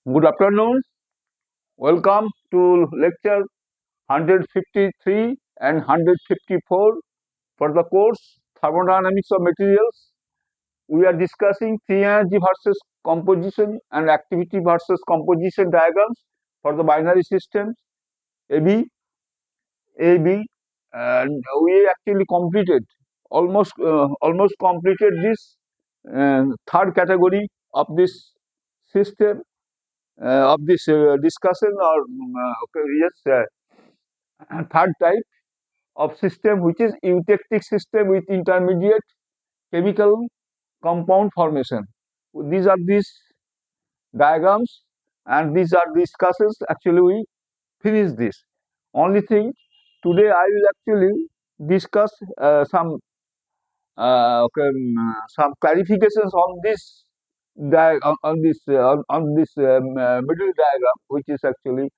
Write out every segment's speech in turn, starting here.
Good afternoon. Welcome to lecture 153 and 154 for the course Thermodynamics of Materials. We are discussing free energy versus composition and activity versus composition diagrams for the binary systems AB, AB, and we actually completed almost completed this third category of this system of this discussion or okay, yes, third type of system, which is eutectic system with intermediate chemical compound formation. These are these diagrams and these are discussions. Actually, we finish this. Only thing today I will actually discuss some clarifications on this on this middle diagram, which is actually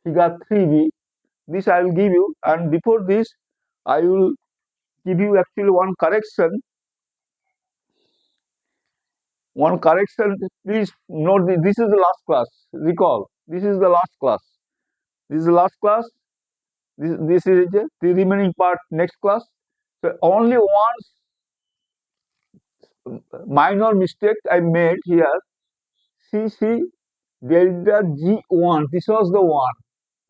figure 3b. This I will give you, and before this I will give you actually one correction. Please note this is the last class. Recall, this is the last class. This is the last class. This is the remaining part next class. So only one minor mistake I made here. See delta G1. This was the one.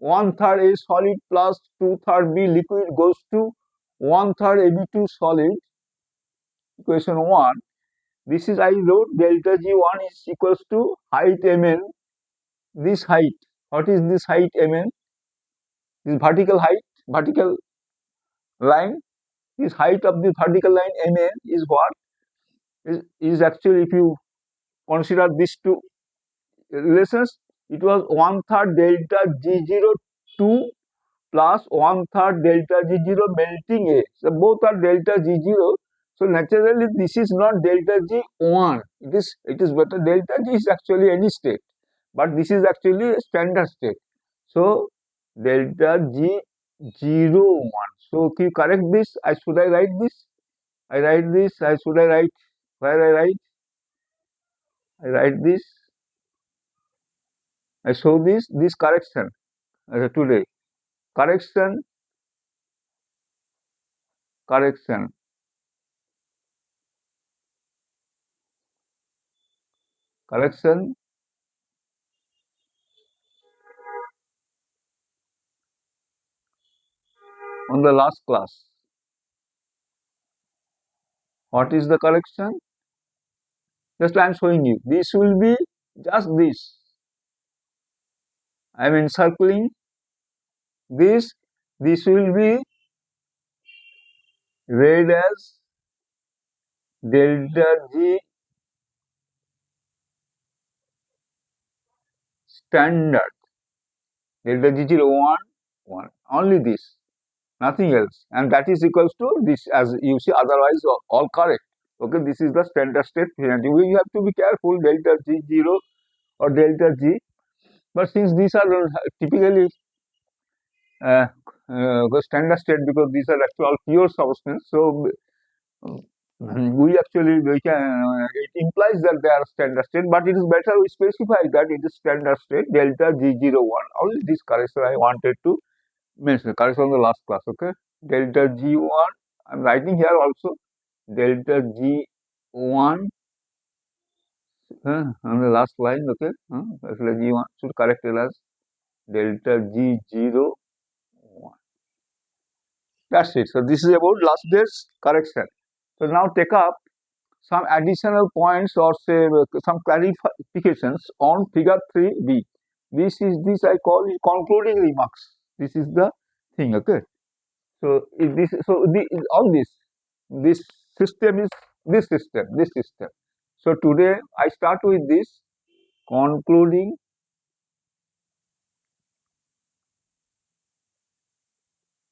1/3 A solid plus 2/3 B liquid goes to 1/3 AB2 solid. Equation 1. This is I wrote delta G1 is equals to height Mn. This height. What is this height Mn? This vertical height, vertical line. This height of the vertical line Mn is what? Is actually, if you consider these two relations, it was 1/3 delta G02 plus 1/3 delta G0 melting A. So both are delta G0. So naturally this is not delta G1. It is better. Delta G is actually any state, but this is actually a standard state. So delta G01. So if you correct this, should I write this? I write this. Should I write where I write? I write this. I show this correction today. Correction. On the last class. What is the correction? Just I am showing you. This will be just this. I am encircling this. This will be read as delta G standard. Delta G01. Only this. Nothing else. And that is equals to this, as you see, otherwise all correct. Okay, this is the standard state. We have to be careful delta G0 or delta G. But since these are typically the standard state, because these are actual pure substance, so we can it implies that they are standard state, but it is better we specify that it is standard state delta G01. Only this correction I wanted to mention. Correction on the last class. Okay, delta G1. I'm writing here also delta G1 on the last line. Okay, delta G1 should correct it as delta G01. That's it. So this is about last day's correction. So now take up some additional points or say some clarifications on figure 3b. This I call it concluding remarks. This is the thing. Okay. So on this system is this system. So today I start with this concluding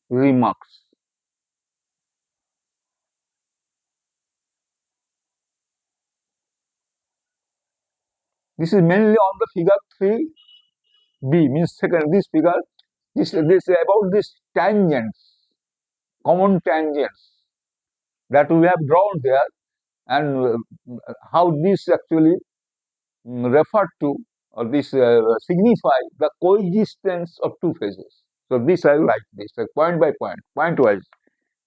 remarks. This is mainly on the figure 3b, means second this figure. This about this tangents, common tangents that we have drawn there, and how this actually referred to or this signify the coexistence of two phases. So this I like this, point by point, point wise.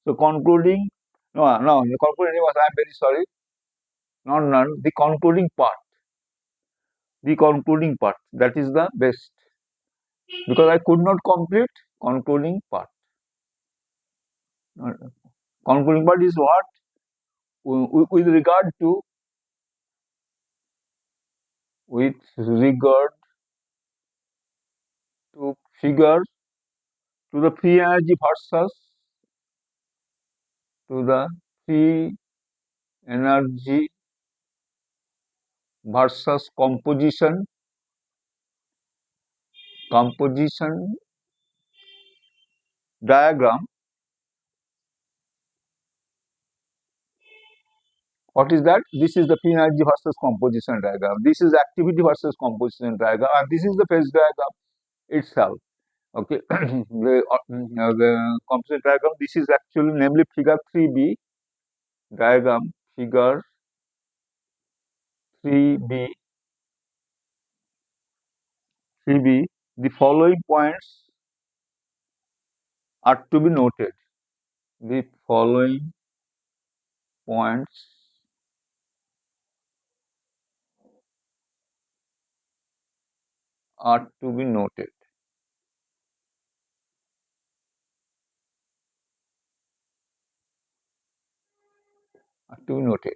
So concluding, no, the concluding was, I am very sorry, not none, the concluding part, that is the best, because I could not complete concluding part. Uh, Concluding part is what? With regard to, with regard to figures, to the free energy versus, to the free energy versus composition diagram. What is that? This is the free energy versus composition diagram. This is activity versus composition diagram, and this is the phase diagram itself. Okay, the composition diagram. This is actually namely figure 3b diagram. Figure 3b. 3b. The following points are to be noted. The following points are to be noted. Are to be noted.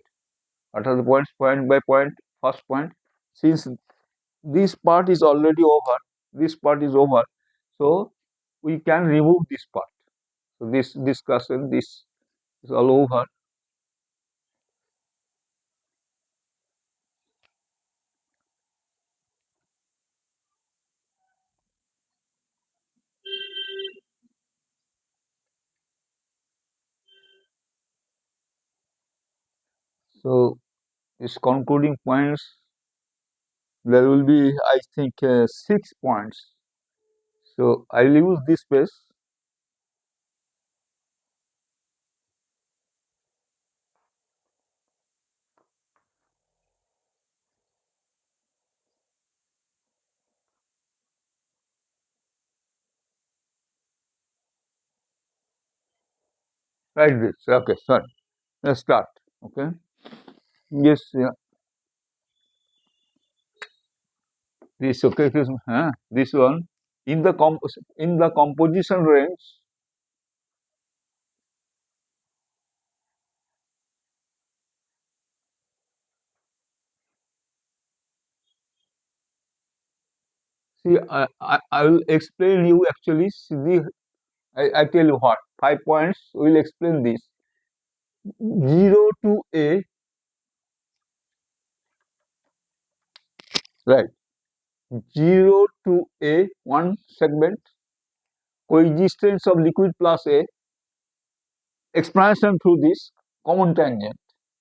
What are the points? Point by point. First point. Since this part is already over, this part is over, so we can remove this part. So this discussion, this is all over. So this concluding points, there will be, I think, 6 points. So I will use this space. Write this. Okay, sorry. Let's start. Okay. Yes. Yeah. This, okay. This one, in the composition range. See, I will explain you actually. See, I tell you what. 5 points. We will explain this. 0 to A, right? 0 to A, one segment. Coexistence of liquid plus A. Expansion through this common tangent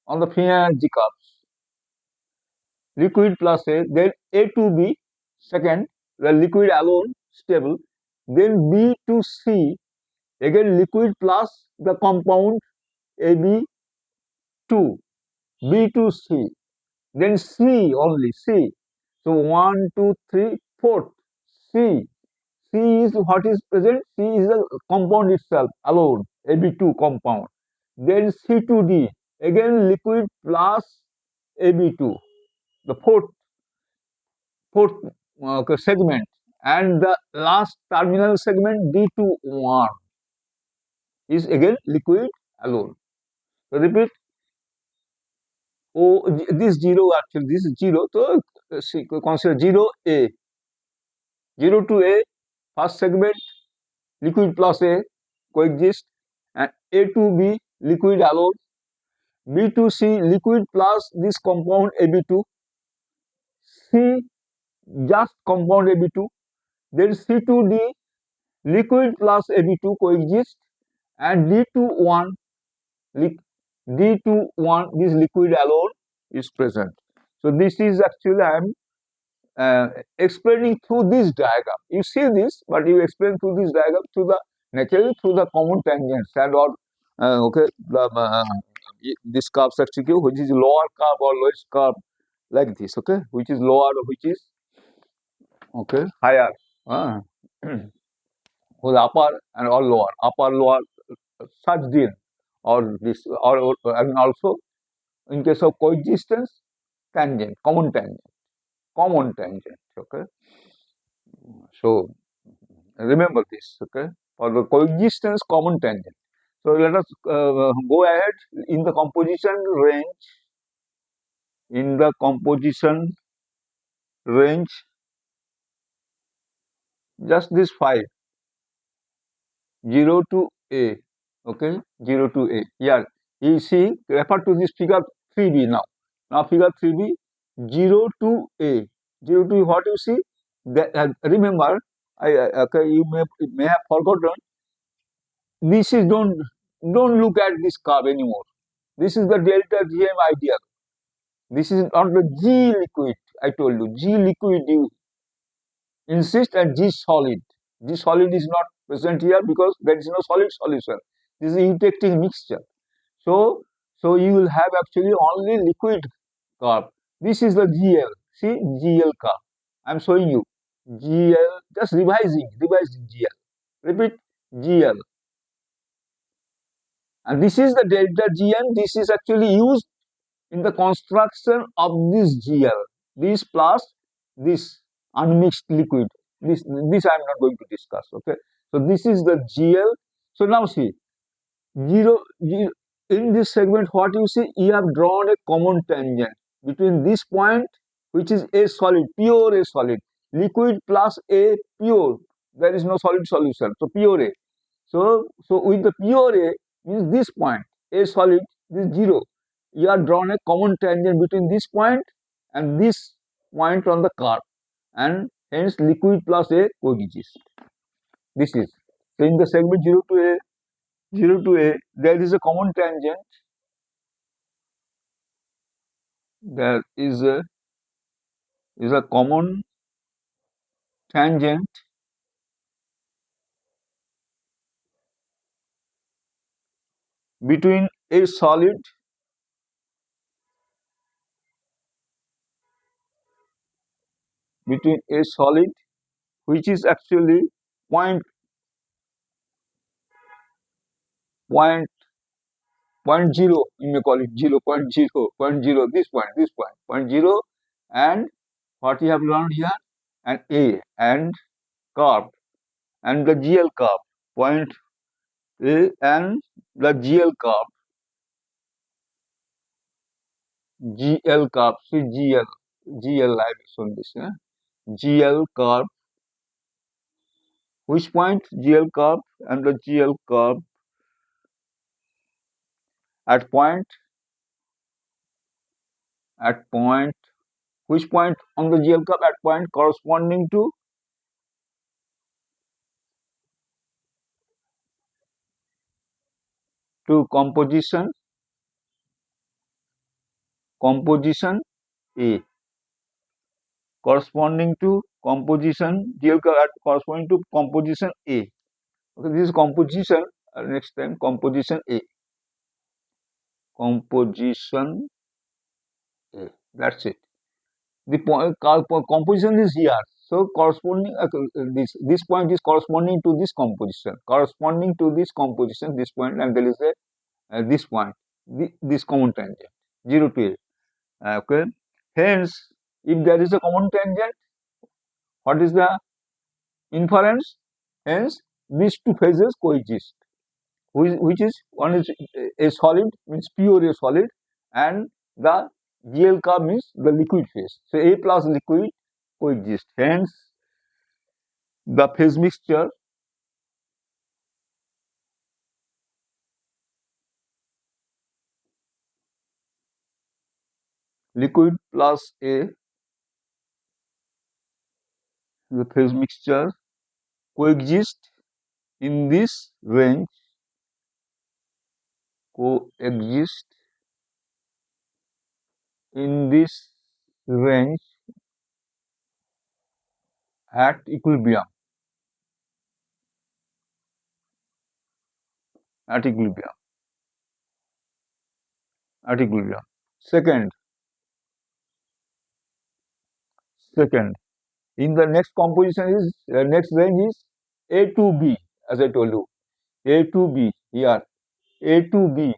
on the free energy curves. Liquid plus A, then A to B, second, the liquid alone, stable. Then B to C, again liquid plus the compound AB2, B to C, then C only, C. So 1, 2, 3, 4, C. C is what is present, C is the compound itself alone, AB2 compound. Then C2D, again liquid plus AB2, the fourth segment, and the last terminal segment D21 is again liquid alone. So repeat. Oh, this 0 actually, this is 0. So consider 0A. 0 to A, first segment, liquid plus A coexist, and A to B, liquid alone. B to C, liquid plus this compound AB2. C, just compound AB2. Then C to D, liquid plus AB2 coexist, and D21, D21, this liquid alone is present. So this is actually I am explaining through this diagram. You see this, but you explain through this diagram through the naturally through the common tangents and or okay, this curve section which is lower curve or lowest curve like this, okay, which is lower, which is Okay, higher, uh, whose upper and or lower, upper lower, such deal, or this, or and also in case of coexistence, tangent, common tangent. Okay, so remember this. Okay, for the coexistence, common tangent. So let us go ahead in the composition range. In the composition range, just this 5, 0 to A. Okay, 0 to A. Yeah, you see, refer to this figure 3b now. Now figure 3b, 0 to A. 0 to what you see? That, remember, okay, you may have forgotten. This is don't look at this curve anymore. This is the delta GM ideal. This is not the G liquid. I told you G liquid. You insist at G solid. G solid is not present here because there is no solid solution. This is a eutectic mixture. So, so you will have actually only liquid curve. This is the GL. See GL curve. I am showing you GL. Just revising GL. Repeat GL. And this is the delta GN. This is actually used in the construction of this GL. This plus this unmixed liquid. This I am not going to discuss. Okay. So this is the GL. So now see, zero, zero in this segment, what you see, you have drawn a common tangent between this point, which is a solid, pure a solid, liquid plus a pure. There is no solid solution. So pure a. So with the pure a means this point, a solid, this 0. You have drawn a common tangent between this point and this point on the curve, and hence liquid plus a coexist. This is, so in the segment 0 to A, there is a common tangent. There is a common tangent between a solid which is actually point point point zero, you may call it 0.0 point zero, and what you have learned here, and A and curve, and the GL curve, point A and the GL curve, see GL I have shown this, GL curve, which point GL curve, and the GL curve at point, which point on the GL curve, at point corresponding to composition A, corresponding to composition GL curve at corresponding to composition A. Okay, this is composition. Next time, composition A. Composition A. That's it. The composition is here. So corresponding, this point is corresponding to this composition, this point, and there is a this point, this common tangent, 0 to A. Okay. Hence, if there is a common tangent, what is the inference? Hence, these two phases coexist, which is, one is a solid, means pure a solid, and the GL curve means the liquid phase. So A plus liquid coexist. Hence, the phase mixture liquid plus A, the phase mixture coexist in this range, coexist in this range at equilibrium, at equilibrium, at equilibrium. Second, In the next composition is next range is A to B, as I told you. A to B here. A to B.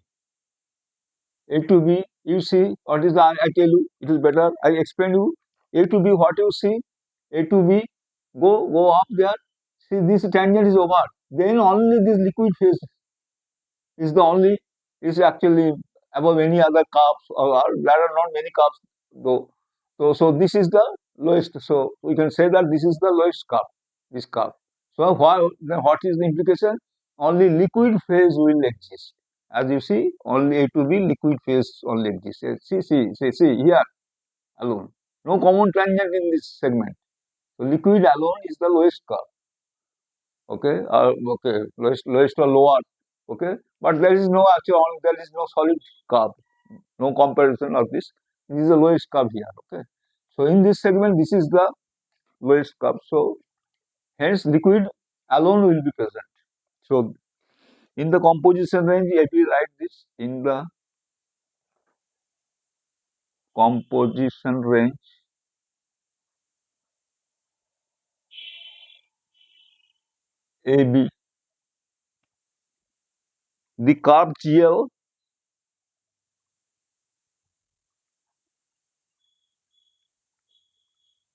A to B. You see what is the? I tell you. It is better. I explain you. A to B. What you see? A to B. Go up there. See, this tangent is over. Then only this liquid phase is the only is actually above any other curves, or there are not many curves though. So this is the lowest. So we can say that this is the lowest curve. This curve. So then what is the implication? Only liquid phase will exist. As you see, only A to B liquid phase only exists. See here alone. No common tangent in this segment. So liquid alone is the lowest curve. Okay, lowest or lower. Okay, but there is no actual, there is no solid curve, no comparison of this. This is the lowest curve here. Okay, so in this segment, this is the lowest curve. So hence liquid alone will be present. So in the composition range, if we write this in the composition range AB, the curve GL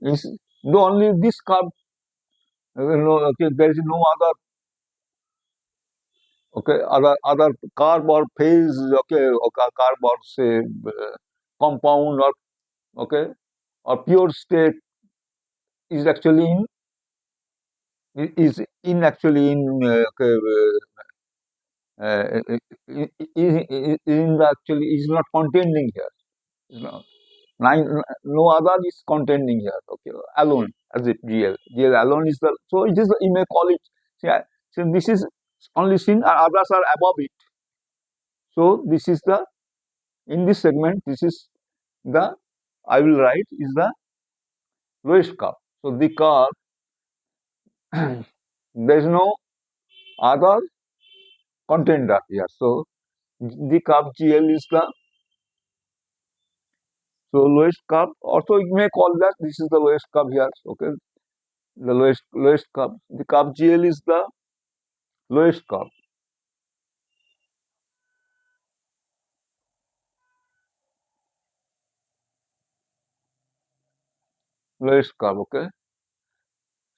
is the only this curve. Okay, there is no other. Okay, other carb or phase. Okay, carb or say compound or okay or pure state is actually in actually in okay, in the actually is not containing here. Is not, no other is containing here. Okay, alone as it GL alone is the, so it is, you may call it. See, so this is only seen, others are above it. So this is the, in this segment, this is the, I will write is the lowest curve. So the curve there is no other contender here. So the curve GL is the, so lowest curve. Also you may call that this is the lowest curve here. Okay, the lowest curve. The curve GL is the lowest curve. Lowest curve. Okay.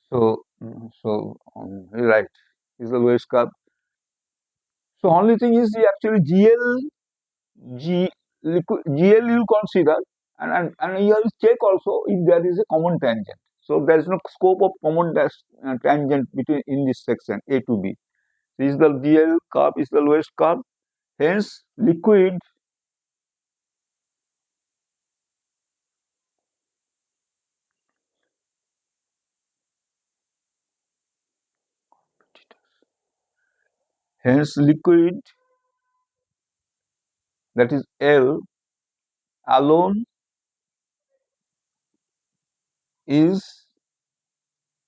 So right is the lowest curve. So only thing is the actually G liquid GL you consider, and you have to check also if there is a common tangent. So there is no scope of common tangent between in this section A to B. This is the GL curve is the lowest curve. Hence liquid hence liquid, that is L alone, is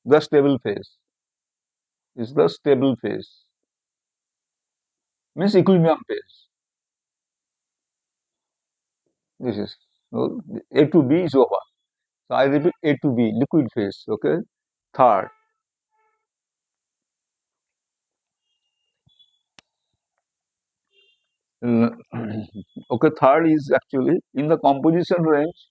the stable phase. Is the stable phase. Means equilibrium phase. This is, so A to B is over. So I repeat, A to B, liquid phase. Okay. Third. Okay, third is actually in the composition range.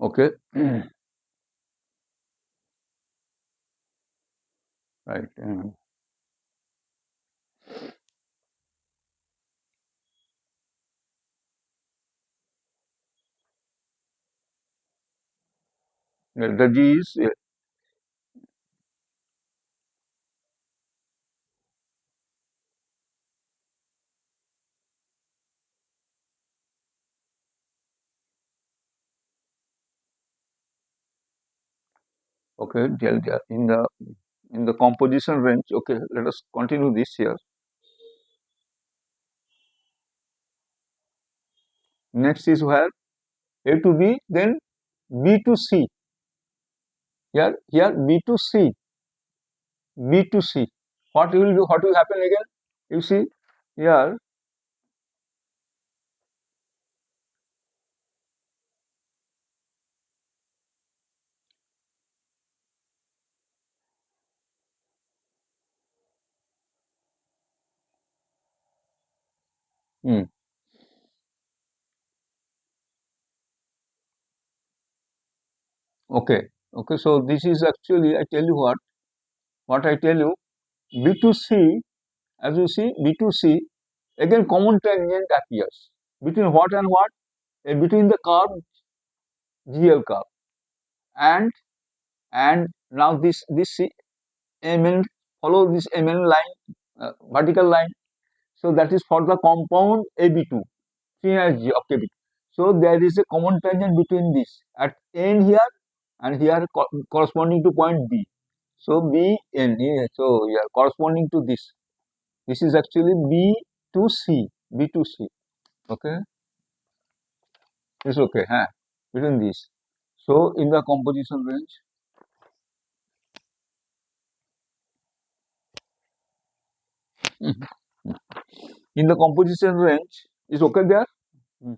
Okay. Right. The G is Okay, delta in the composition range. Okay, let us continue this here. Next is where A to B, then B to C. Here B to C, B to C. What will do? What will happen again? You see here. Hmm. Okay. Okay. So this is actually, I tell you what I tell you, B to C, as you see, B to C, again common tangent appears between what and what? Between the curve GL curve and now this MN, follow this MN line, vertical line. So that is for the compound AB2, 3G of KB. So there is a common tangent between this at N here and here corresponding to point B. So BN here, so yeah, corresponding to this. This is actually B to C, B to C. Okay, it's okay, huh? Between these. So in the composition range, in the composition range, is okay there. Hmm.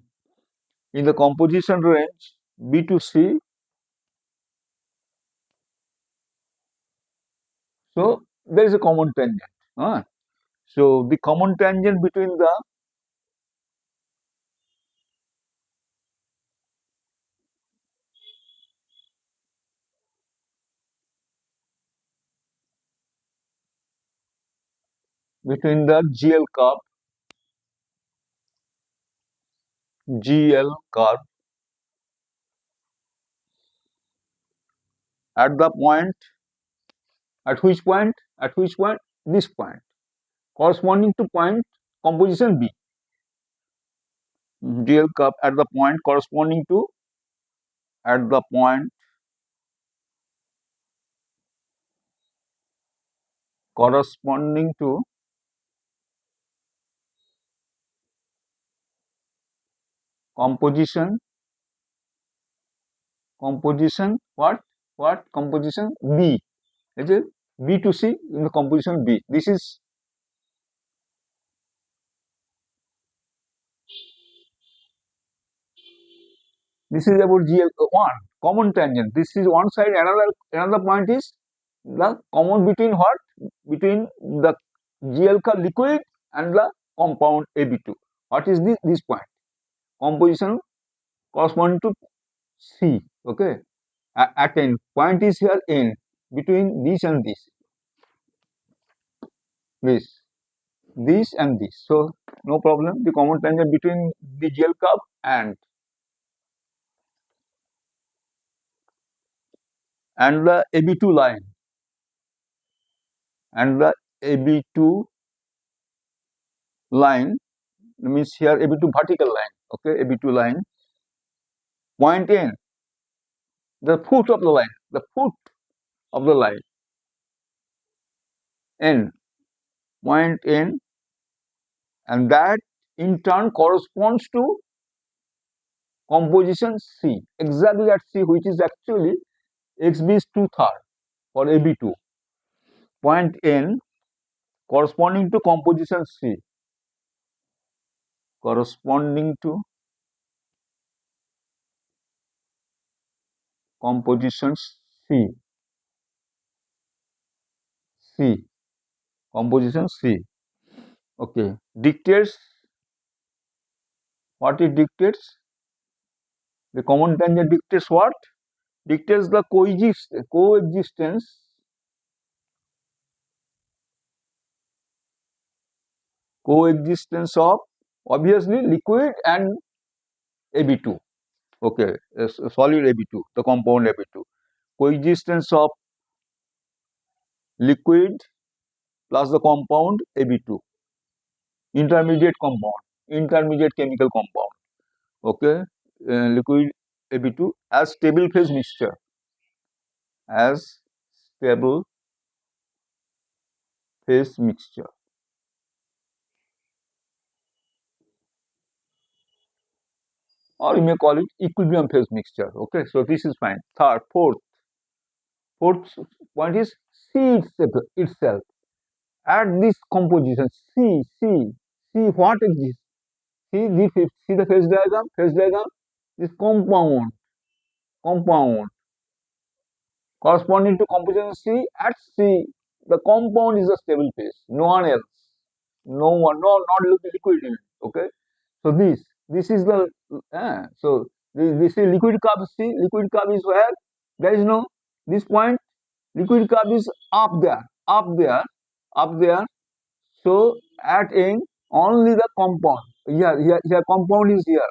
In the composition range B to C, so there is a common tangent. Huh? So the common tangent between the GL curve at the point, at which point, this point, corresponding to point composition B. GL curve at the point corresponding to, at the point corresponding to composition, what composition B, is it B to C in the composition B. This is about GL1 common tangent. This is one side. Another point is the common between what? Between the GL liquid and the compound AB2. What is this point? Composition corresponding to C. Okay. At N. Point is here N. Between this and this. This. This and this. So no problem. The common tangent between the GL curve and the AB2 line, and the AB2 line means here AB2 vertical line. Okay, AB2 line, point N, the foot of the line, the foot of the line, N, point N, and that in turn corresponds to composition C, exactly at C, which is actually XB is 2/3 for AB2. Point N corresponding to composition C, corresponding to composition C, C, composition C. Okay, dictates, what it dictates? The common tangent dictates what? Dictates the coexistence of obviously liquid and AB2. Okay, solid AB2, the compound AB2. Coexistence of liquid plus the compound AB2, intermediate compound, intermediate chemical compound. Okay, liquid AB2 as stable phase mixture. as stable phase mixture, or you may call it equilibrium phase mixture. Okay, so this is fine. Fourth point is C itself. At this composition, see what exists. See the phase diagram. This compound corresponding to composition C. At C, the compound is a stable phase. No one else. No one. No, not liquid in it. Okay. So this is the so this is liquid curve. See, liquid curve is where there is no this point. Liquid curve is up there. So at N only the compound. Here compound is here.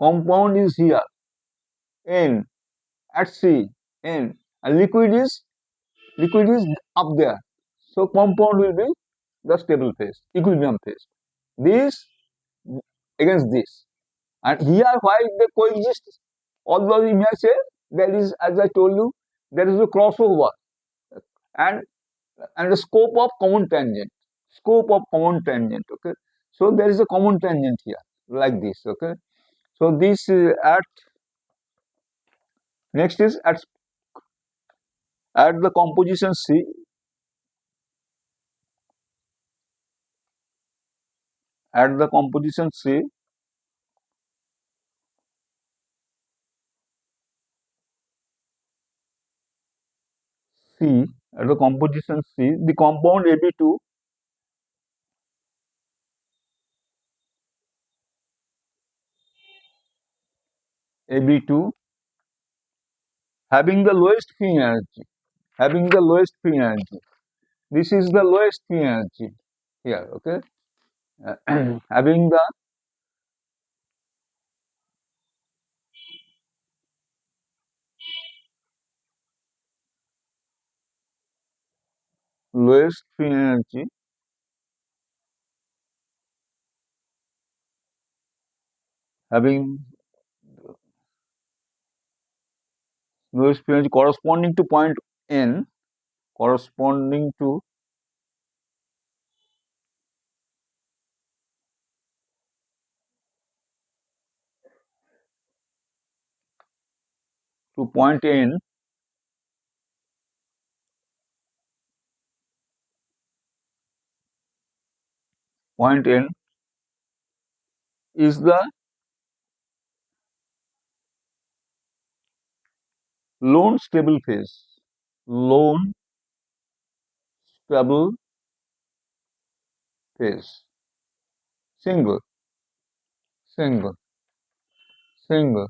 Compound is here. N at C N, and liquid is up there. So compound will be the stable phase, equilibrium phase. This against this. And here why they coexist? Although we may say there is, as I told you, there is a crossover and the scope of common tangent. Scope of common tangent. Okay. So there is a common tangent here, like this. Okay. So this at next is at the composition C. At the composition C, C at the composition C, the compound AB2 having the lowest free energy, having the lowest free energy. This is the lowest free energy here. Okay, having the lowest free energy, having lowest free energy corresponding to point N, corresponding to point N. Point N is the lone stable phase. Lone stable phase. Single, single, single.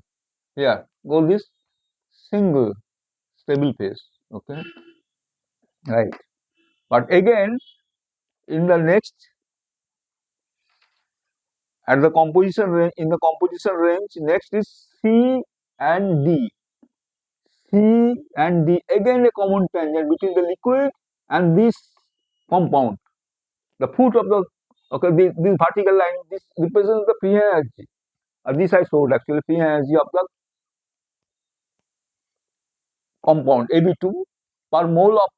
Yeah, go this single stable phase. Okay, right. But again, in the next, at the composition range, in the composition range, next is C and D. C and D, again a common tangent between the liquid and this compound. The foot of the, okay, this vertical line, this represents the free energy. This I showed actually, free energy of the compound AB2 per mole of,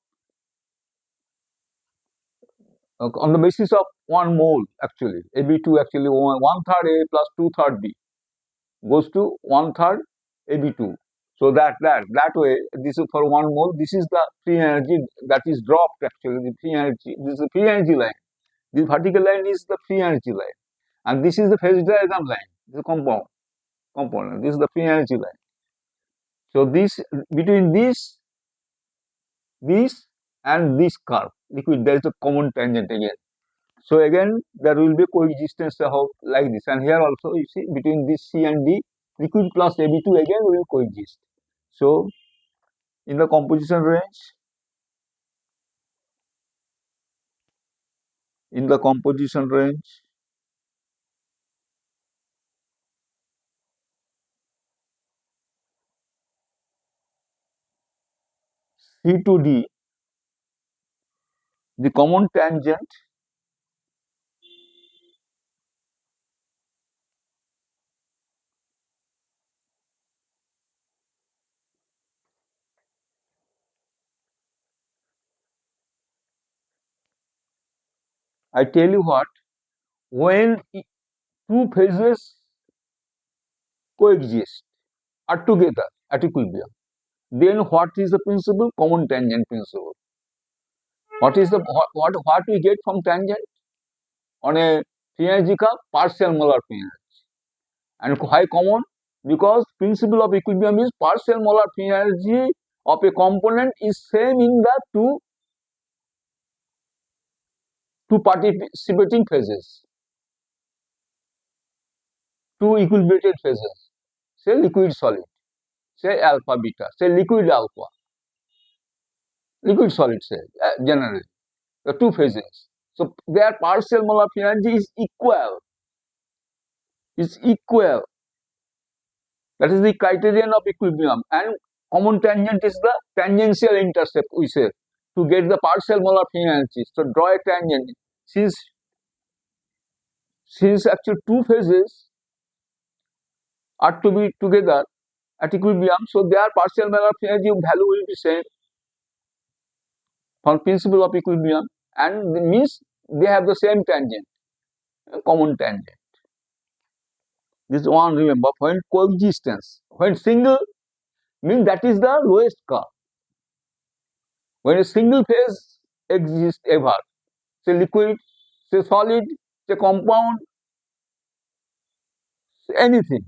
on the basis of 1 mole actually. AB2 actually one third A plus 2/3 B goes to 1/3 AB2. So that way, this is for 1 mole. This is the free energy that is dropped actually. The free energy. This is the free energy line. This vertical line is the free energy line, and this is the phase diagram line. This is component. This is the free energy line. So this between this and this curve, liquid, there is a common tangent again. So again, there will be coexistence of like this, and here also you see between this C and D, liquid plus AB2 again will coexist. So in the composition range, in the composition range, C to D, the common tangent I tell you what, when two phases coexist, are together at equilibrium, then what is the principle? Common tangent principle. What is the what we get from tangent on a free energy curve? Partial molar free energy. And why common? Because principle of equilibrium is partial molar free energy of a component is same in the two participating phases, two equilibrated phases. Say liquid solid, say alpha beta, say liquid alpha, liquid solid, say generally the two phases. So their partial molar free energy is equal. Is equal. That is the criterion of equilibrium. And common tangent is the tangential intercept, we say, to get the partial molar free energy. So draw a tangent. Since actually two phases are to be together at equilibrium, so their partial molar free energy value will be same from principle of equilibrium, and means they have the same tangent, common tangent. This one remember, when coexistence, when single means that is the lowest curve. When a single phase exists ever, say liquid, say solid, say compound, say anything.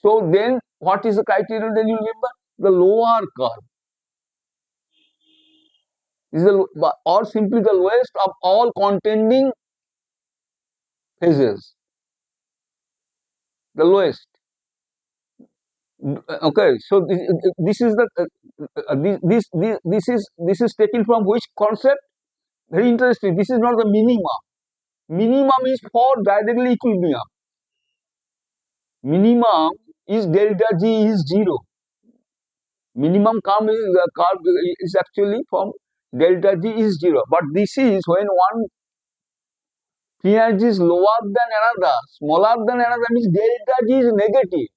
So then what is the criterion? Then you remember the lower curve. This is or simply the lowest of all contending phases. The lowest. Okay, so this is the this is taken from which concept? Very interesting. This is not the minimum. Minimum is for directly equilibrium. Minimum is delta G is 0. Minimum curve is actually from delta G is 0. But this is when one free energy is lower than another, smaller than another, means delta G is negative.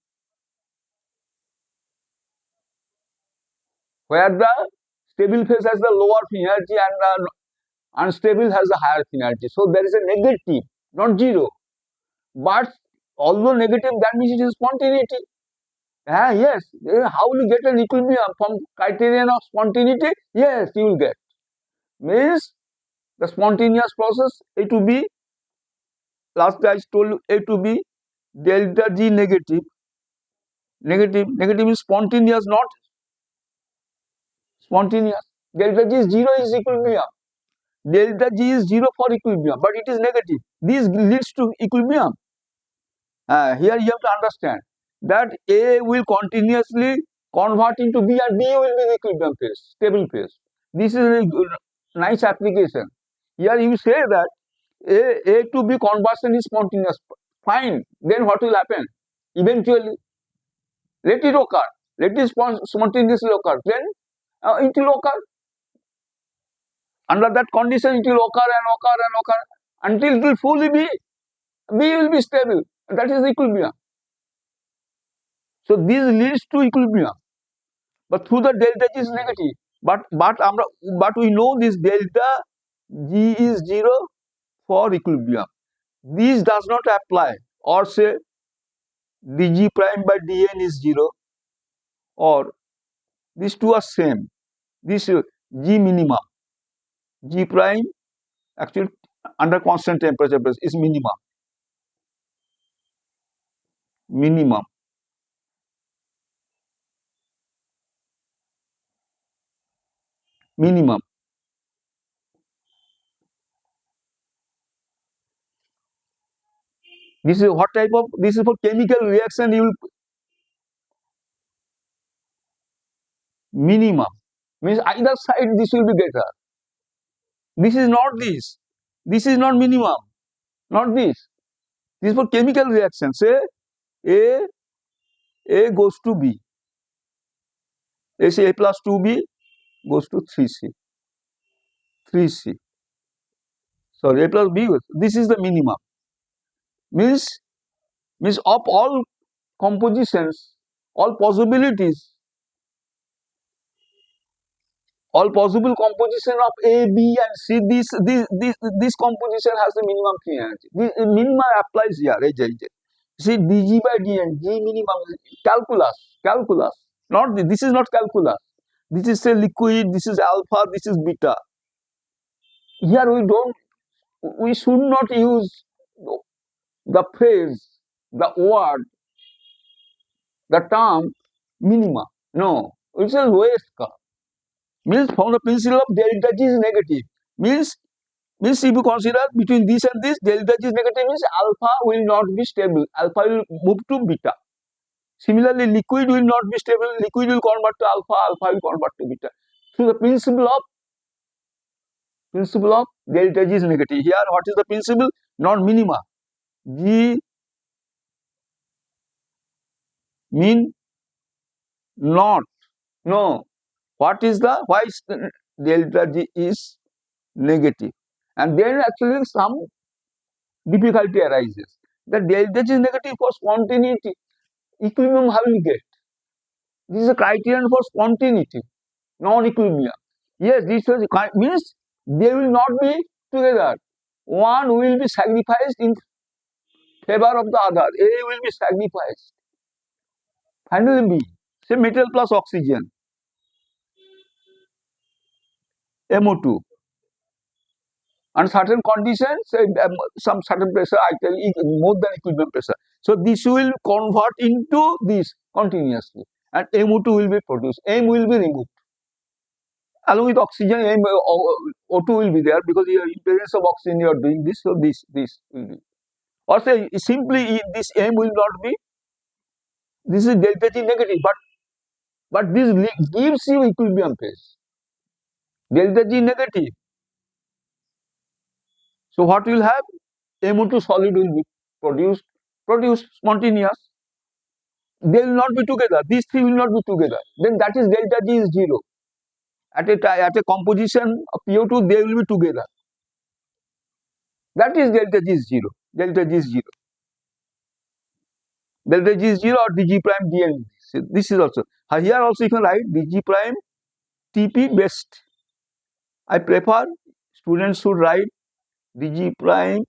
Where the stable phase has the lower free energy and the unstable has a higher free energy. So there is a negative, not 0. But although negative, that means it is spontaneity. Yes. How will you get an equilibrium from criterion of spontaneity? Yes, you will get. Means the spontaneous process A to B, last I told you A to B, delta G negative. Negative is spontaneous, not spontaneous. Delta G is 0 is equilibrium. Delta G is 0 for equilibrium, but it is negative. This leads to equilibrium. Here you have to understand that A will continuously convert into B and B will be the equilibrium phase, stable phase. This is a nice application. Here you say that A to B conversion is spontaneous. Fine. Then what will happen? Eventually, let it occur. Let it spontaneously occur. Then it will occur. Under that condition, it will occur and occur and occur until it will fully be. B will be stable. That is equilibrium. So this leads to equilibrium. But through the delta G is negative. But we know this delta G is 0 for equilibrium. This does not apply, or say dg prime by dn is 0, or these two are same. This G minimum, G prime actually under constant temperature is minimum. Minimum. Minimum. This is what type of, this is for chemical reaction you will minimum. Means either side this will be greater. This is not this. This is not minimum. Not this. This is for chemical reaction. Say A goes to B. A plus 2B goes to 3C. 3C. Sorry, A plus B. This is the minimum. Means of all compositions, all possibilities, all possible composition of A, B, and C. This composition has the minimum free energy. The minimum applies here. See, dg by dn, g minimum, calculus. Not this is not calculus. This is say liquid. This is alpha. This is beta. Here we should not use the phrase, the word, the term minima. No, it's a lowest curve. Means from the principle of delta G is negative. Means if you consider between this and this, delta G is negative means alpha will not be stable. Alpha will move to beta. Similarly, liquid will not be stable. Liquid will convert to alpha. Alpha will convert to beta. So the principle of delta G is negative. Here, what is the principle? Not minima. G mean not. No. What is the why delta G is negative? And then actually some difficulty arises. The delta G is negative for spontaneity. Equilibrium how will get? This is a criterion for spontaneity, non-equilibrium. Yes, this means they will not be together. One will be sacrificed in favor of the other. A will be sacrificed. Finally, B, say metal plus oxygen, MO2. And certain conditions, some certain pressure, I tell you, more than equilibrium pressure. So this will convert into this continuously, and MO2 will be produced. M will be removed. Along with oxygen, O2 will be there because in presence of oxygen you are doing this, so this will be. Or say simply this M will not be. This is delta G negative, but this gives you equilibrium phase. Delta G negative. So what will have? MO2 solid will be produced spontaneous. They will not be together. These three will not be together. Then that is delta G is 0. At a composition of PO2, they will be together. That is delta G is 0. Delta G is 0. Delta G is 0 or dg prime dn. This is also. Here also you can write dg prime Tp best. I prefer students should write dg prime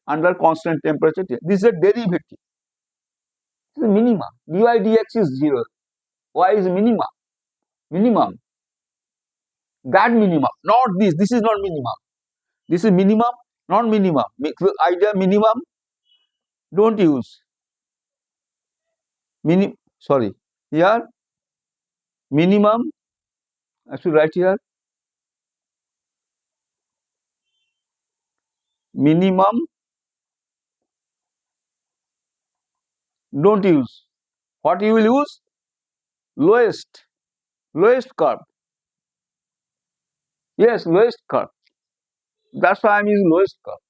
under constant temperature. This is a derivative. This is minimum. dy dx is 0. Y is minimum. Minimum. That minimum, not this. This is not minimum. This is minimum, not minimum. Idea minimum, don't use. Sorry. Here, minimum, I should write here. Minimum, don't use. What you will use? Lowest curve. Yes, lowest curve. That's why I am using lowest curve.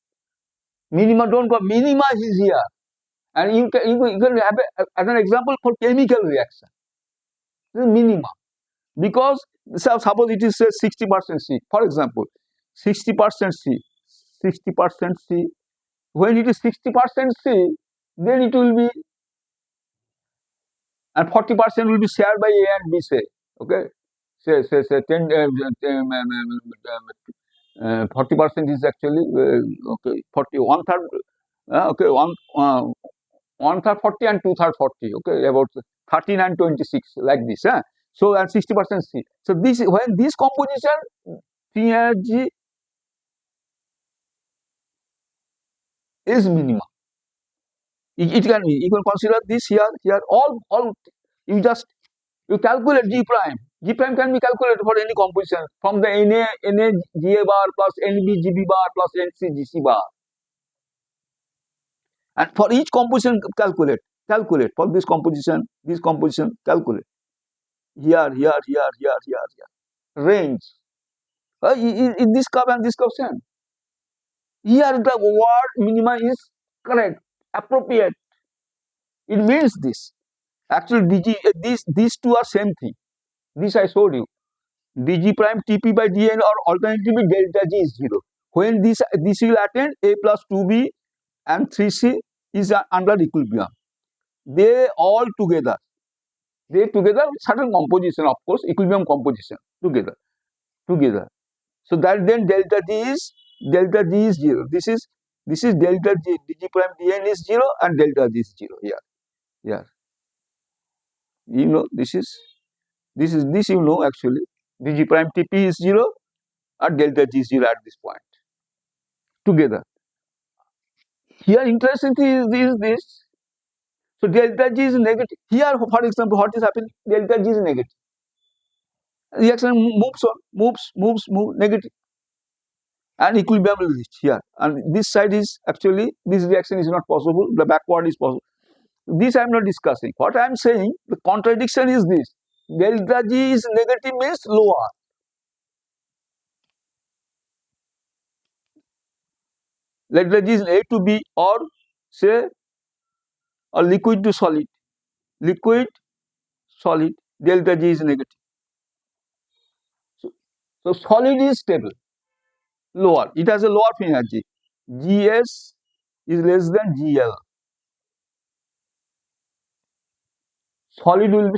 Minima, don't go. Minima is here. And you can have as an example for chemical reaction. This is minima. Because suppose it is 60% C, for example, 60% C, 60% C. When it is 60% C, then it will be, and 40% will be shared by A and B, say, okay, say 10, 40% is actually okay, 40, one third, okay, one third 40 and two third 40, okay, about 13 and 26 like this, so and 60% C. So this when this composition free energy is minimum. It can be. You can consider this here. All you calculate G prime. G prime can be calculated for any composition from the Na Ga bar plus Nb Gb bar plus Nc Gc bar. And for each composition calculate for this composition, calculate. Here. Range. In this curve and this curve same. Here the word minima is correct, appropriate. It means this. Actually, these two are same thing. This I showed you. dg prime Tp by dn or alternatively delta G is 0. When this will attain A plus 2B and 3C is under equilibrium. They all together. They together certain composition, of course, equilibrium composition together. together. So that then delta G is 0. This is delta G, dg prime dn is 0 and delta G is 0 here. Here. You know this you know actually. Dg prime Tp is 0 and delta G is 0 at this point together. Here interesting thing is this. So delta G is negative. Here, for example, what is happening? Delta G is negative. Reaction moves negative, and equilibrium will reach here. And this side is actually this reaction is not possible. The backward is possible. This I am not discussing. What I am saying, the contradiction is this: delta G is negative means lower. Delta G is A to B, or say a liquid to solid. Liquid, solid. Delta G is negative. So solid is stable. Lower. It has a lower energy. Gs is less than Gl. Solid will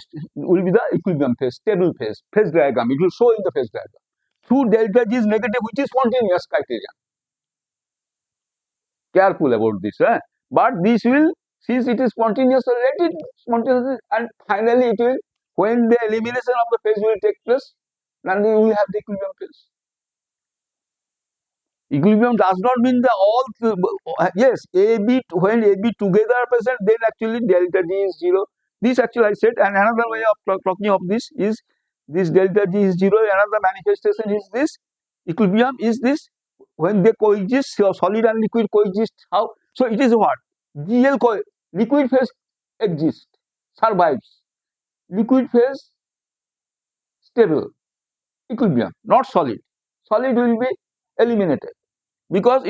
be the equilibrium phase, stable phase diagram. It will show in the phase diagram. Through delta G is negative, which is spontaneous criterion. Careful about this. But this will, since it is spontaneous, so let it spontaneous, and finally it will, when the elimination of the phase will take place, then we will have the equilibrium phase. Equilibrium does not mean the all, yes, AB, when AB together are present, then actually delta G is 0. This actually I said, and another way of talking of this is this delta G is 0. Another manifestation is this. Equilibrium is this when they coexist, so solid and liquid coexist. How? So it is what? GL liquid phase exists, survives. Liquid phase stable. Equilibrium, not solid. Solid will be eliminated because I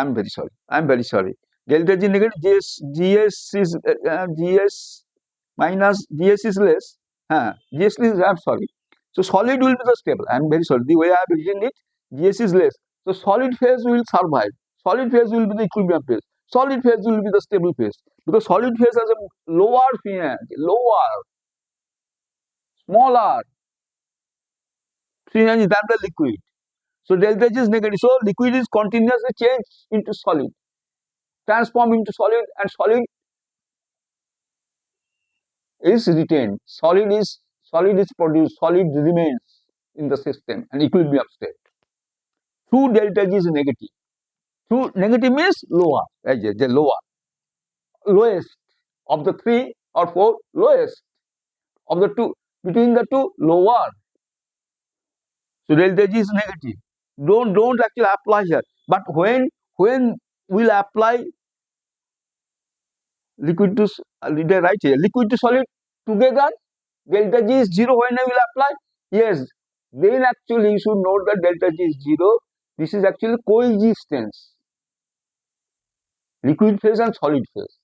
am very sorry. I am very sorry. Delta G negative, GS is GS minus GS is less. GS is, I am sorry. So solid will be the stable. I am very sorry. The way I have written it, GS is less. So solid phase will survive. Solid phase will be the equilibrium phase. Solid phase will be the stable phase because solid phase has a lower phase, smaller phase than the liquid. So delta G is negative. So liquid is continuously changed into solid, transform into solid, and solid is retained. Solid is produced. Solid remains in the system and equilibrium state. Through delta G is negative. Through negative means lower, the lower, lowest of the 3 or 4, lowest of the 2, between the 2, lower. So delta G is negative. Don't actually apply here. But when we'll apply liquid to right here, liquid to solid together, delta G is 0 when I will apply. Yes, then actually you should note that delta G is 0. This is actually coexistence. Liquid phase and solid phase.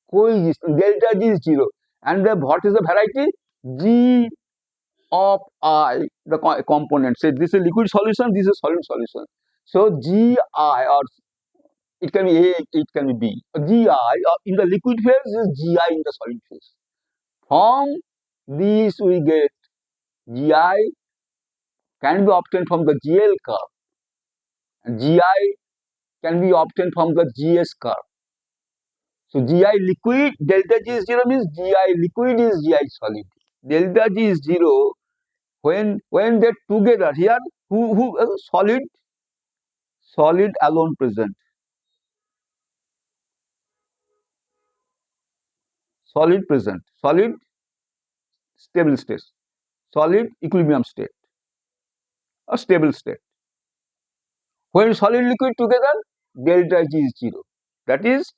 Coexistence. Delta G is 0. And what is the variety? G of I, the component. Say this is liquid solution, this is solid solution. So Gi, or it can be A, it can be B. Gi in the liquid phase is Gi in the solid phase. From this we get Gi can be obtained from the GL curve. Gi can be obtained from the GS curve. So Gi liquid, delta G is 0 means Gi liquid is Gi solid. Delta G is 0 when they together here, who solid alone present. Solid present. Solid stable state. Solid equilibrium state. A stable state. When solid liquid together, delta G is 0. That is,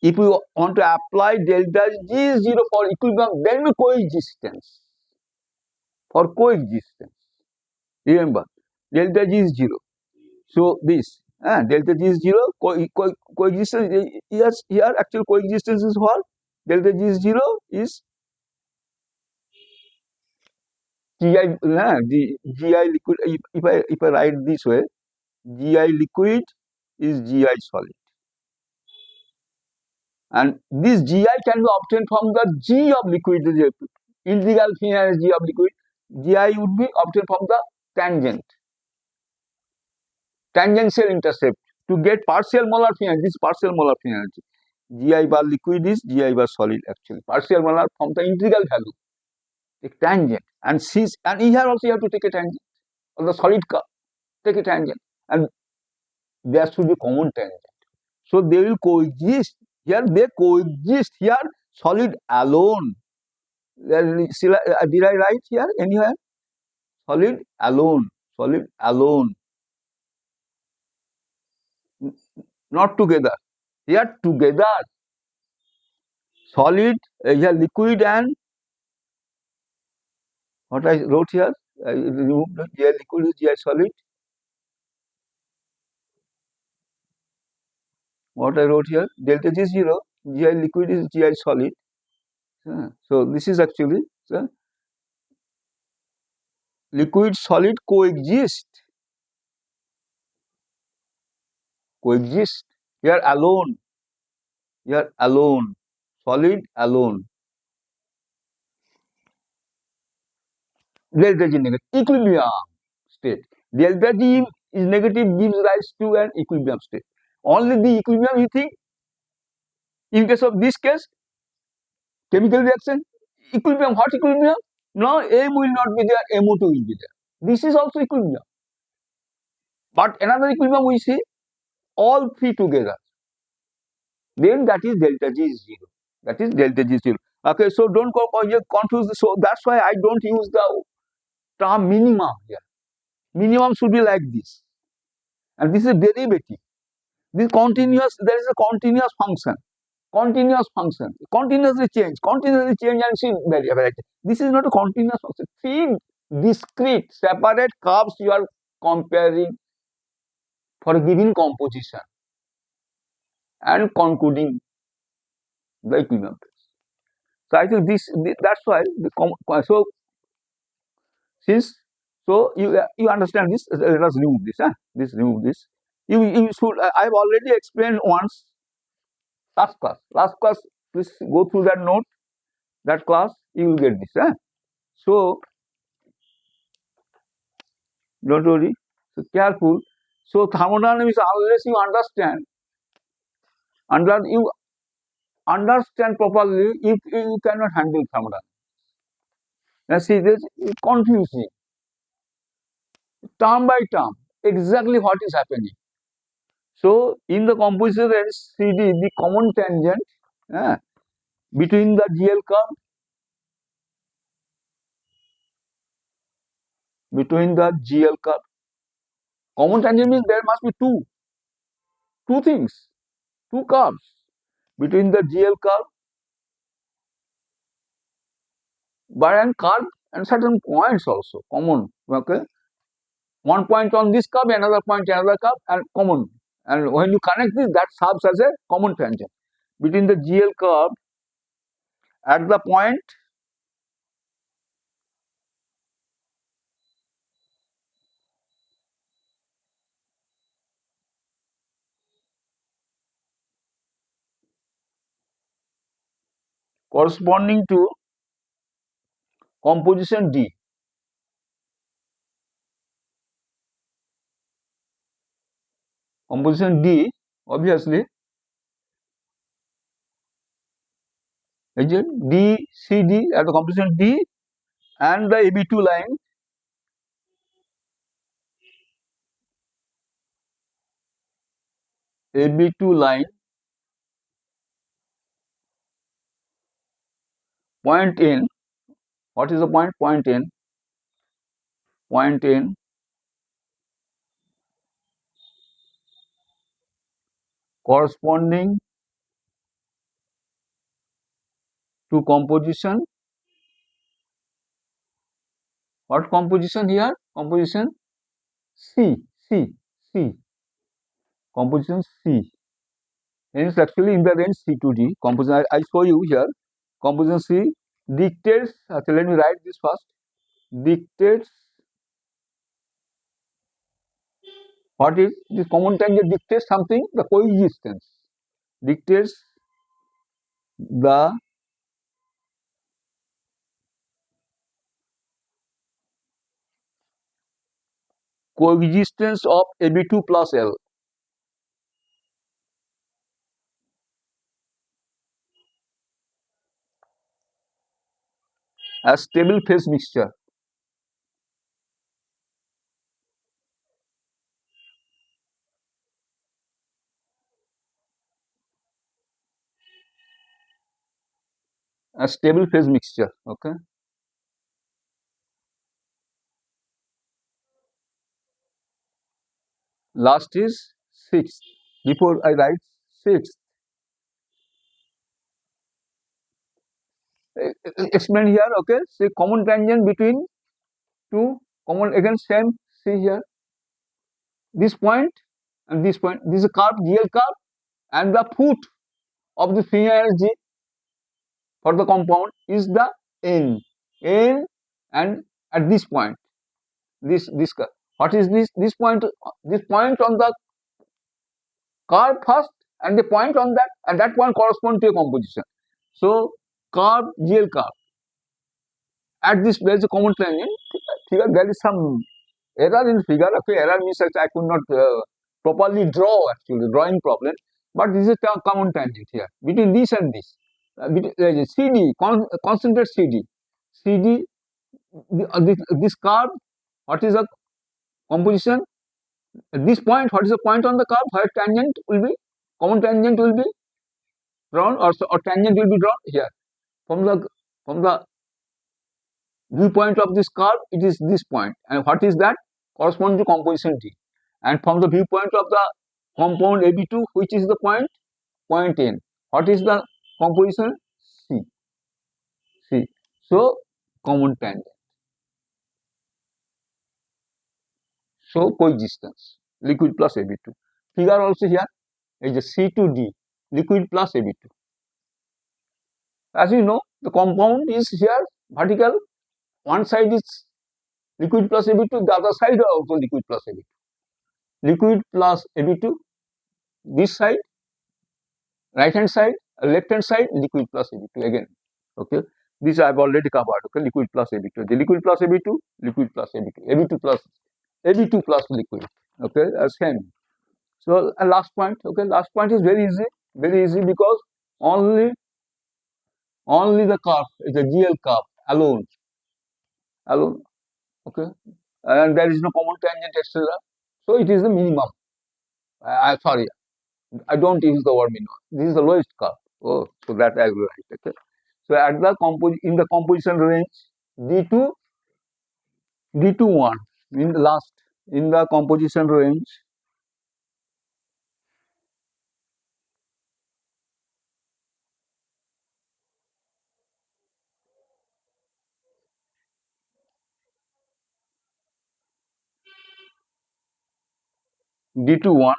if we want to apply delta G is 0 for equilibrium, then coexistence. For coexistence. Remember, delta G is 0. So this delta G is 0, coexistence, here actual coexistence is what? Delta G is 0 is Gi, the Gi liquid, if I write this way, Gi liquid is Gi solid. And this Gi can be obtained from the G of liquid, the integral energy of liquid. GI would be obtained from the tangent, tangential intercept to get partial molar free energy. This is partial molar free energy. GI bar liquid is GI bar solid actually. Partial molar from the integral value. Take tangent and C, and here also you have to take a tangent of the solid curve. Take a tangent and there should be common tangent. So they will coexist. Here they coexist. Here solid alone. Did I write here anywhere? Solid alone. Solid alone. Not together. Here together. Solid, here liquid and what I wrote here. I removed here liquid is here solid. What I wrote here, delta G is 0, Gi liquid is Gi solid. So this is actually liquid solid coexist. Coexist. Here alone. Here alone. Solid alone. Delta G negative. Equilibrium state. Delta G is negative gives rise to an equilibrium state. Only the equilibrium you think, in case of this case, chemical reaction, equilibrium, what equilibrium? No, M will not be there, MO2 will be there. This is also equilibrium. But another equilibrium we see, all three together. Then that is delta G is 0. That is delta G is 0. Okay, so don't confuse this. So that's why I don't use the term minimum here. Minimum should be like this. And this is derivative. This continuous, there is a continuous function. Continuous function. Continuously change and see variability. This is not a continuous function. Three discrete, separate curves you are comparing for a given composition and concluding the equilibrium. So I think that's why so since so you understand this. Let us remove this. Remove this. You should. I've already explained once last class. Last class, please go through that note. That class you will get this. So don't worry. So careful. So thermodynamics, unless you understand properly, if you cannot handle thermodynamics. Now see this is confusing. Term by term, exactly what is happening. So in the composition CD, the common tangent between the GL curve, common tangent means there must be two things, two curves between the GL curve, but and curve and certain points also common. Okay, one point on this curve, another point, another curve, and common. And when you connect this, that serves as a common tangent between the GL curve at the point corresponding to composition D. Composition D, obviously, is it D, C, D at the composition D and the AB2 line. AB2 line, point N. What is the point? Point N. Point N corresponding to composition. What composition here? Composition C, C, C. Composition C. Hence, actually, in the range C to D, composition I show you here. Composition C dictates. So let me write this first. Dictates. What is this common tangent? Dictates something. The coexistence. Dictates the coexistence of Ab2 plus L. A stable phase mixture. A stable phase mixture. Okay. Last is sixth. Before I write sixth, explain here. Okay. See common tangent between two common again same. See here this point and this point. This is a curve, GL curve, and the foot of the free energy for the compound is the N. N and at this point, this curve. What is this? This point on the curve first, and the point on that, and that point correspond to a composition. So curve, GL curve. At this place, the common tangent. Here there is some error in figure. Okay, error means that I could not properly draw actually drawing problem. But this is a common tangent here between this and this. CD concentrate CD. CD this curve. What is the composition? At this point, what is the point on the curve? Where tangent will be common tangent will be drawn, or tangent will be drawn here from the viewpoint of this curve. It is this point, and what is that? Correspond to composition D. And from the viewpoint of the compound AB2, which is the point N. What is the composition? C. C. So common tangent. So coexistence. Liquid plus AB2. Figure also here is a C2D. Liquid plus AB2. As you know, the compound is here vertical. One side is liquid plus AB2, the other side also liquid plus AB2. Liquid plus AB2, this side, right hand side, left hand side, liquid plus AB2 again. Okay, this I have already covered. Okay, liquid plus AB2, the liquid plus AB2, liquid plus AB2, AB2 plus liquid. Okay, same. So last point. Okay, last point is very easy because only the curve is a GL curve alone. Okay, and there is no common tangent, etc. So it is the minimum. Sorry, I don't use the word minimum. This is the lowest curve. Oh, so that I will write. Okay. So at the in the composition range D2 D21 in the last in the composition range D21,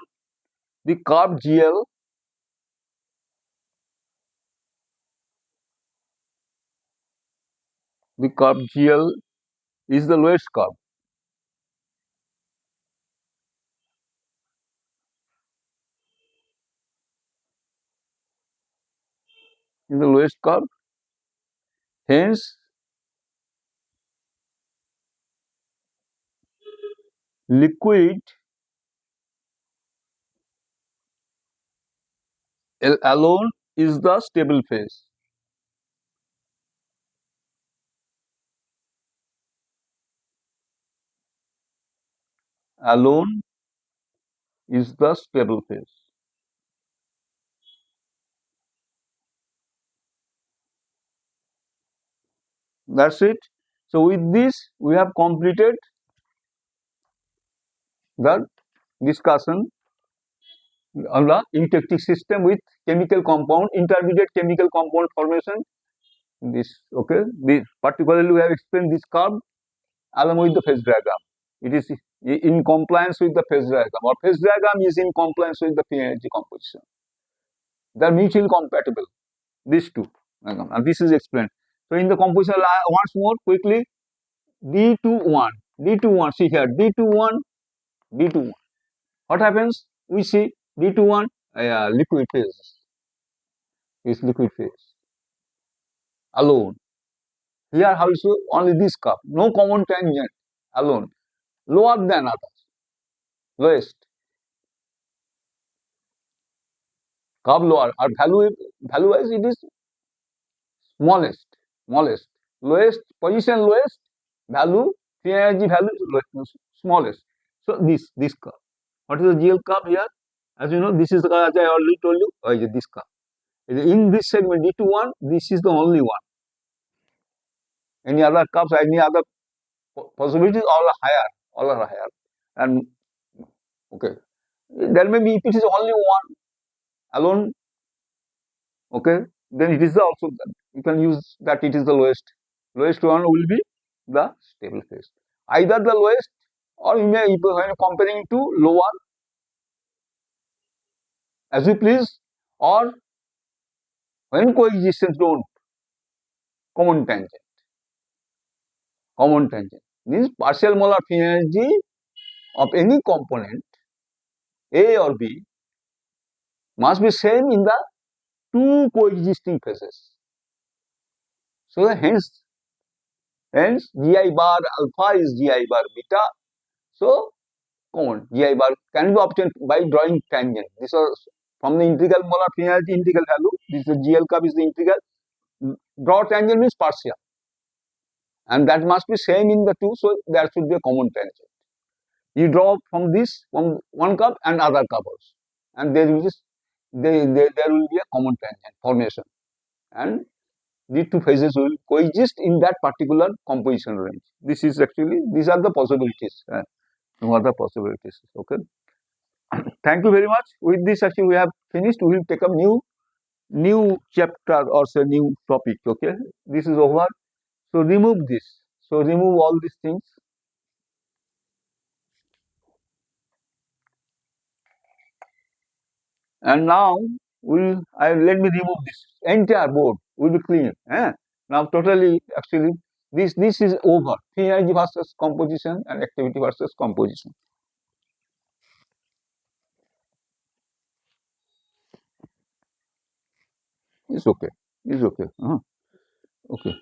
the curve GL is the lowest curve. Is the lowest curve. Hence, liquid alone is the stable phase. Alone is the stable phase. That's it. So with this, we have completed the discussion on the eutectic system with chemical compound, intermediate chemical compound formation. This okay. This particularly we have explained this curve along with the phase diagram. It is in compliance with the phase diagram, or phase diagram is in compliance with the free energy composition. They are mutually compatible. These two, and this is explained. So in the composition, once more quickly, D21. See here, D21. What happens? We see D21 liquid phase is liquid phase alone. Here also only this curve, no common tangent alone, lower than others. lowest, curve lower, or value wise it is smallest, smallest, lowest position lowest, value free energy value smallest. So this curve. What is the GL curve here? As you know, this is the curve as I already told you. This curve. In this segment D21, this is the only one. Any other curves, any other possibilities, all are higher. And okay, there may be if it is only one alone, okay, then it is also you can use that it is the lowest. Lowest one will be the stable phase. Either the lowest, or you may when comparing to lower, as you please, or when coexistence don't common tangent. Common tangent means partial molar free energy of any component A or B must be same in the two coexisting phases. So hence Gi bar alpha is Gi bar beta. So common Gi bar can be obtained by drawing tangent. This is from the integral molar free energy integral value. This is the GL curve is the integral. Draw tangent means partial, and that must be same in the two. So there should be a common tangent. You draw from this from one curve and other curve also, and there will be a common tangent formation, and the two phases will coexist in that particular composition range. This is actually these are the possibilities. No other possibilities. Okay. Thank you very much. With this, actually, we have finished. We will take up new chapter or say new topic. Okay. This is over. So remove this. So remove all these things. And now let me remove this entire board. Will be clean. Now totally actually this is over. Free energy versus composition and activity versus composition. It's okay. It's okay. Okay.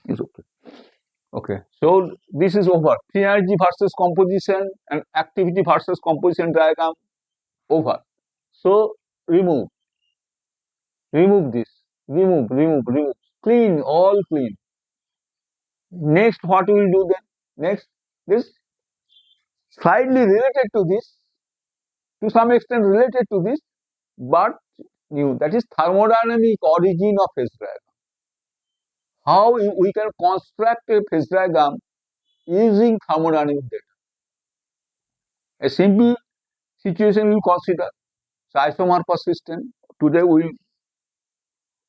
It's okay. Okay. So this is over. Free energy versus composition and activity versus composition diagram over. So remove. Remove this. Remove. Clean, all clean. Next, what we will do then? Next, this slightly related to this, to some extent related to this, but new. That is thermodynamic origin of phase diagram. How we can construct a phase diagram using thermodynamic data. A simple situation we will consider. So isomorphous system. Today we will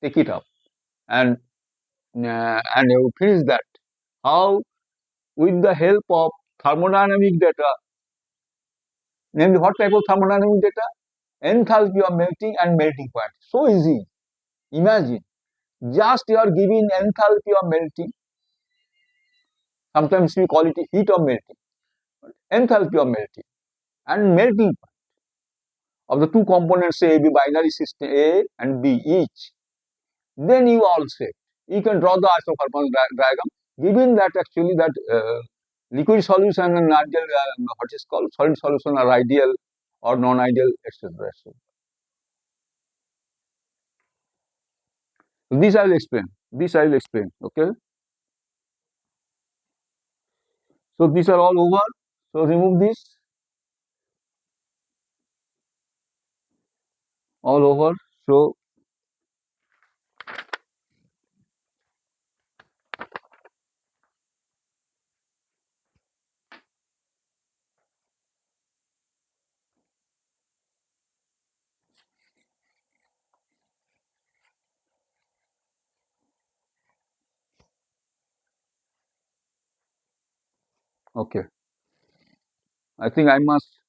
take it up and we finish that. How with the help of thermodynamic data, namely what type of thermodynamic data? Enthalpy of melting and melting point. So easy. Imagine, just you are giving enthalpy of melting. Sometimes we call it heat of melting, enthalpy of melting, and melting point of the two components A, B binary system A and B each. Then you all say you can draw the isothermal diagram, given that actually that liquid solution and ideal what is called solid solution are ideal or non-ideal, etc. This I will explain. Okay. So these are all over. So remove this. All over. So okay. I think I must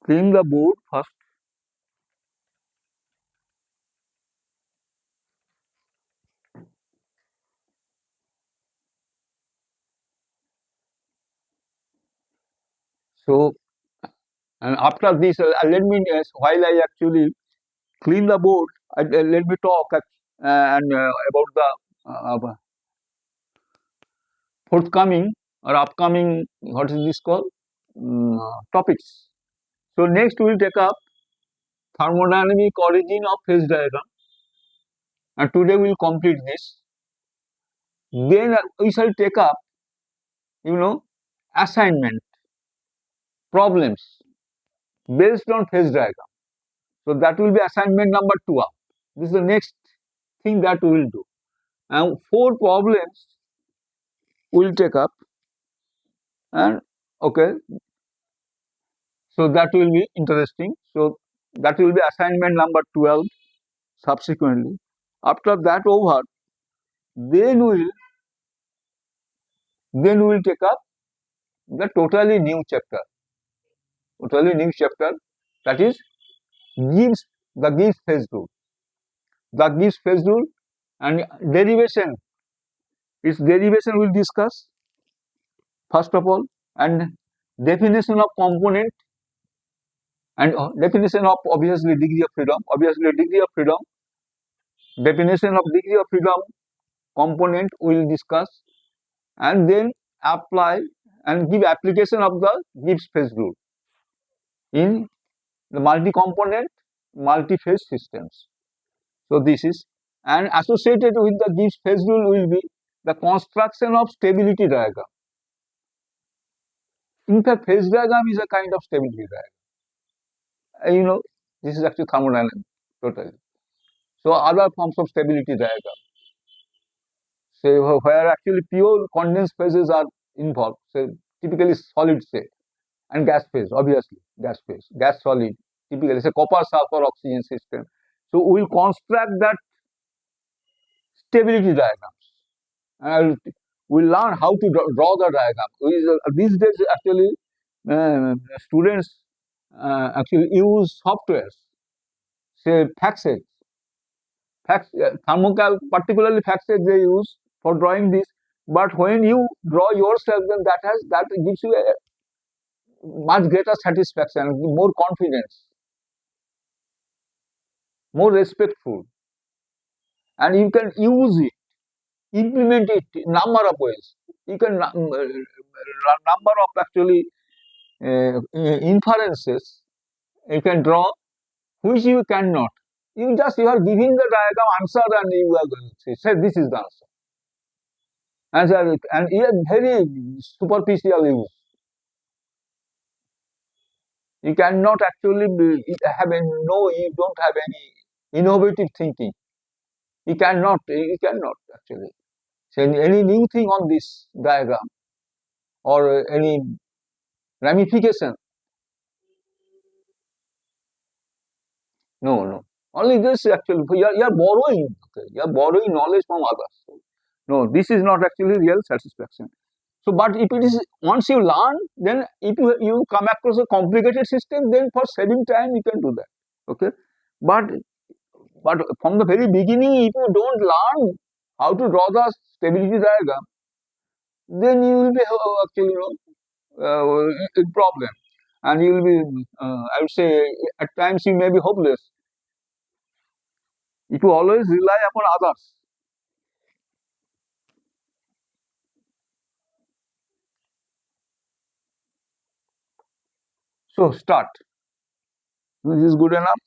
clean the board first. So and after this, let me while I actually clean the board, let me talk and about the forthcoming our upcoming, what is this called, topics. So next we will take up thermodynamic origin of phase diagram, and today we will complete this. Then we shall take up, assignment problems based on phase diagram. So that will be assignment number 12. This is the next thing that we will do. And 4 problems we will take up, and okay, so that will be interesting. So that will be assignment number 12 subsequently. After that over, then we will take up the totally new chapter, that is Gibbs phase rule. The Gibbs phase rule and derivation. Its derivation we will discuss first of all, and definition of component, and definition of obviously degree of freedom. Definition of degree of freedom component we will discuss, and then apply and give application of the Gibbs phase rule in the multi-component, multi-phase systems. So this is, and associated with the Gibbs phase rule will be the construction of stability diagram. In fact, phase diagram is a kind of stability diagram. This is actually thermodynamic totally. So other forms of stability diagram, say where actually pure condensed phases are involved, say typically solid state, and gas phase, obviously gas solid, typically say copper sulfur oxygen system. So we will construct that stability diagrams, and we learn how to draw the diagram. These days actually students actually use softwares, say FACSET, thermocal, particularly FACSET they use for drawing this. But when you draw yourself, then that gives you a much greater satisfaction, more confidence, more respectful, and you can use it, implement it in number of ways. You can number of actually inferences you can draw, which you cannot. You are giving the diagram answer, and you are going to say this is the answer. And very superficial use. You cannot actually you don't have any innovative thinking. You cannot actually say any new thing on this diagram or any ramification. No. Only this actually, you are borrowing. Okay? You are borrowing knowledge from others. No, this is not actually real satisfaction. So, but if it is once you learn, then if you come across a complicated system, then for saving time you can do that. Okay, but from the very beginning, if you don't learn how to draw the stability diagram, then you will be actually in problem, and you will be I would say at times you may be hopeless if you always rely upon others. So start. This is good enough.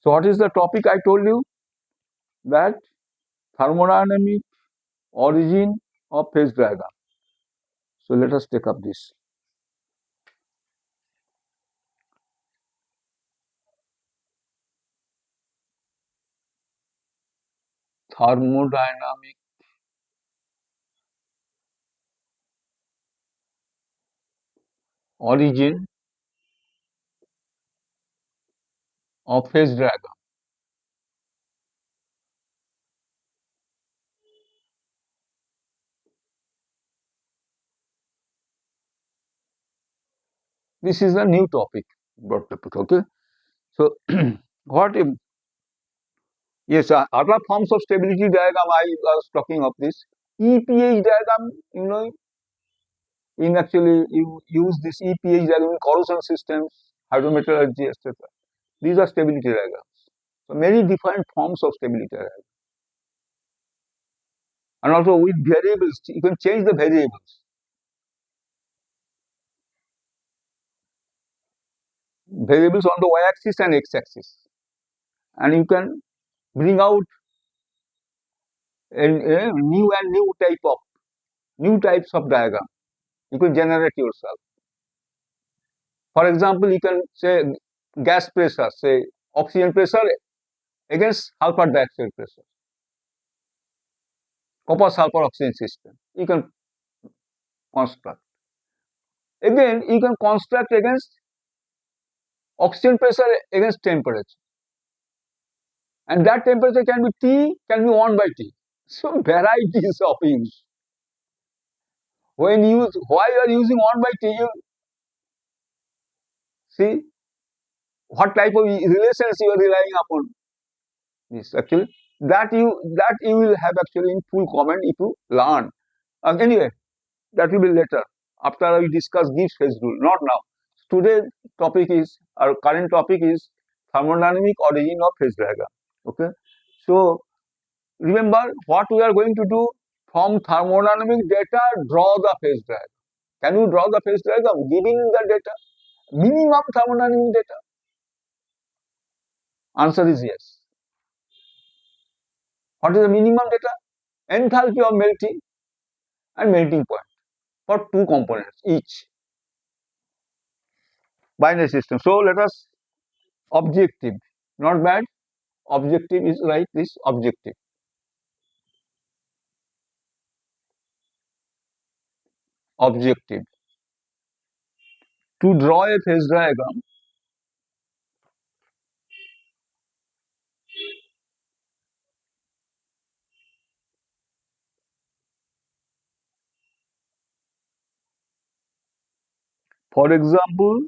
So what is the topic I told you? That thermodynamic origin of phase diagram. So let us take up this. Thermodynamic origin of phase diagram. This is a new topic, broad topic. Okay. So what if, yes, other forms of stability diagram I was talking of this. EPH diagram, in actually you use this EPH diagram in corrosion systems, hydrometallurgy, etc. These are stability diagrams. So many different forms of stability diagram. and also with variables. You can change the variables. Variables on the y-axis and x-axis, and you can bring out a new types of diagram. You can generate yourself. For example, you can say gas pressure, say oxygen pressure against sulfur dioxide pressure, copper sulfur oxygen system. You can construct. Again, you can construct against oxygen pressure against temperature, and that temperature can be T, can be 1 by T. So varieties of use. When you why you are using 1 by T, you see what type of relations you are relying upon. This actually that you will have actually in full comment if you learn. Anyway, that will be later after we discuss Gibbs phase rule, not now. Today's topic is our current topic is thermodynamic origin of phase diagram. Okay, so remember what we are going to do from thermodynamic data. Draw the phase diagram. Can you draw the phase diagram giving the data? Minimum thermodynamic data. Answer is yes. What is the minimum data? Enthalpy of melting and melting point for two components each. Binary system. So let us objective, not bad. Objective is right. This objective. Objective. To draw a phase diagram, for example,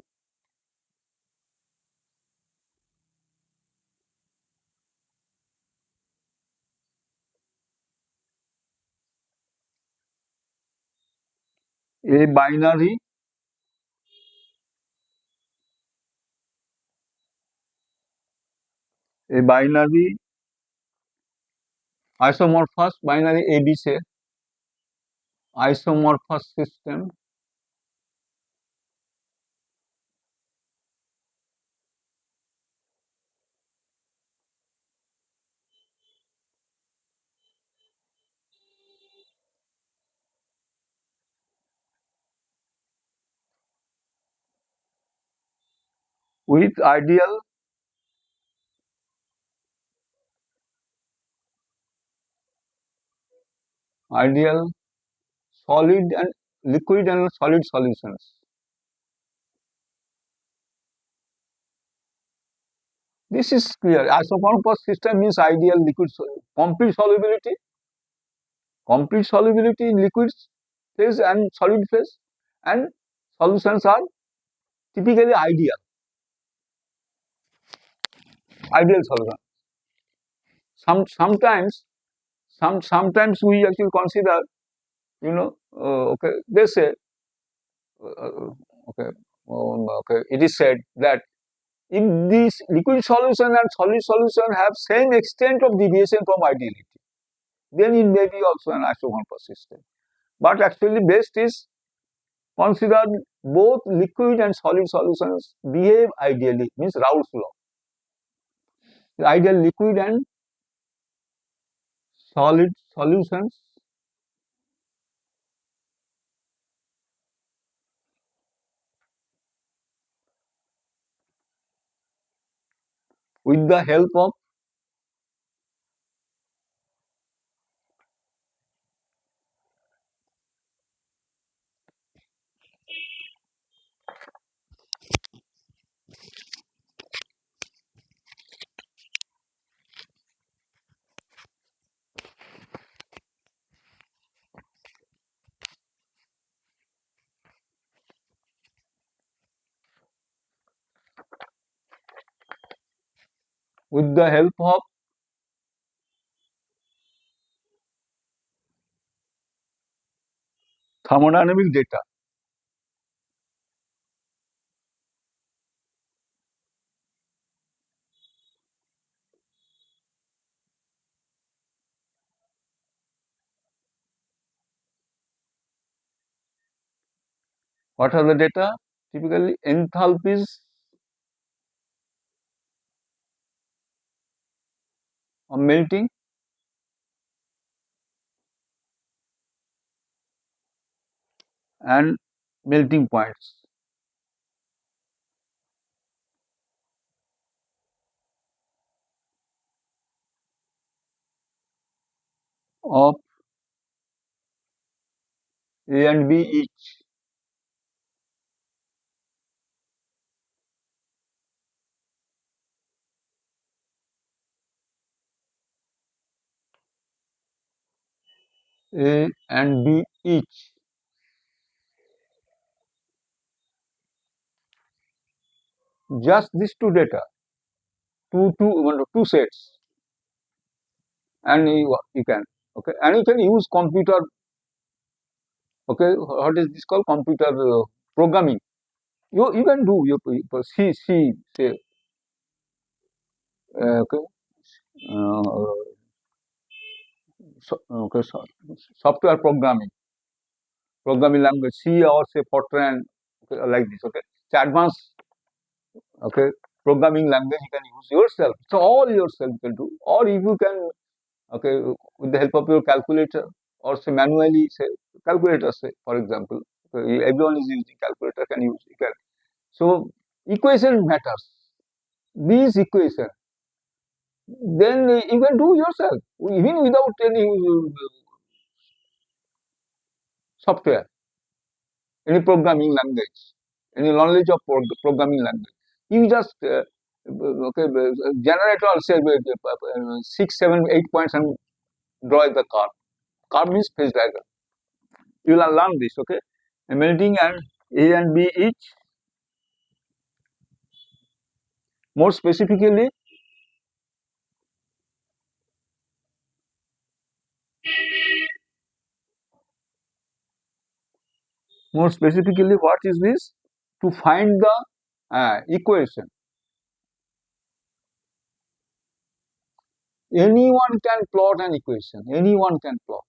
a binary a binary isomorphous binary ABC isomorphous system with ideal solid and liquid and solid solutions. This is clear. Isomorphous system means ideal liquid complete solubility in liquid phase and solid phase, and solutions are typically ideal solution. Sometimes we actually consider, okay, they say, okay, okay, it is said that if this liquid solution and solid solution have same extent of deviation from ideality, then it may be also an isomorphous system. But actually, best is consider both liquid and solid solutions behave ideally, means Raoult's law. The ideal liquid and solid solutions with the help of with the help of thermodynamic data. What are the data? Typically enthalpies of melting and melting points. Of A and B each. A and B each. Just these two data, two sets, and you can, okay, and you can use computer, okay. What is this called? Computer programming. You can do your C say okay, uh, okay, software programming language C or say Fortran, okay, like this. Okay, it's advanced, okay, programming language you can use yourself. So all yourself you can do, or if you can, okay, with the help of your calculator or say manually say calculator say for example, okay, everyone is using calculator can use you can. So equation matters. These equation, then you can do yourself even without any software, any programming language, any knowledge of programming language. You just okay, generate or say 6, 7, 8 points and draw the curve. Curve means phase diagram. You will learn this, okay? Melting and A and B each. More specifically, what is this? To find the equation. Anyone can plot an equation. Anyone can plot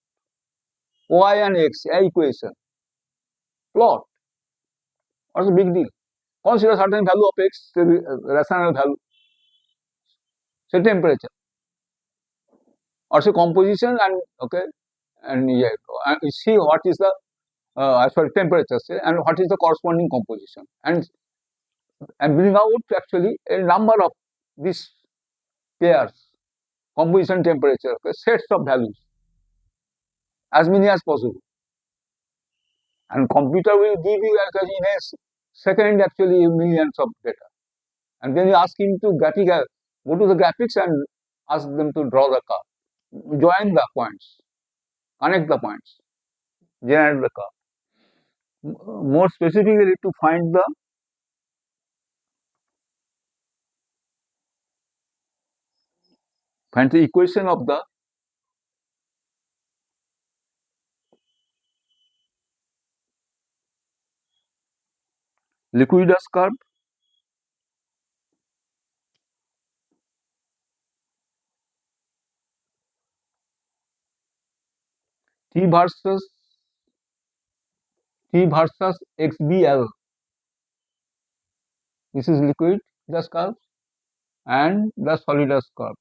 y and x equation. Plot. What's the big deal? Consider certain value of x, rational value, say temperature, or say composition, and okay, and yeah, and you see what is the sorry temperature, say, and what is the corresponding composition, and bring out actually a number of these pairs, composition, temperature, okay, sets of values, as many as possible, and computer will give you actually in a second actually millions of data, and then you ask him to go to the graphics and ask them to draw the curve, join the points, connect the points, generate the curve. More specifically, to find the equation of the liquidus curve, T versus XBL. This is liquid gas curve and the solidus curve,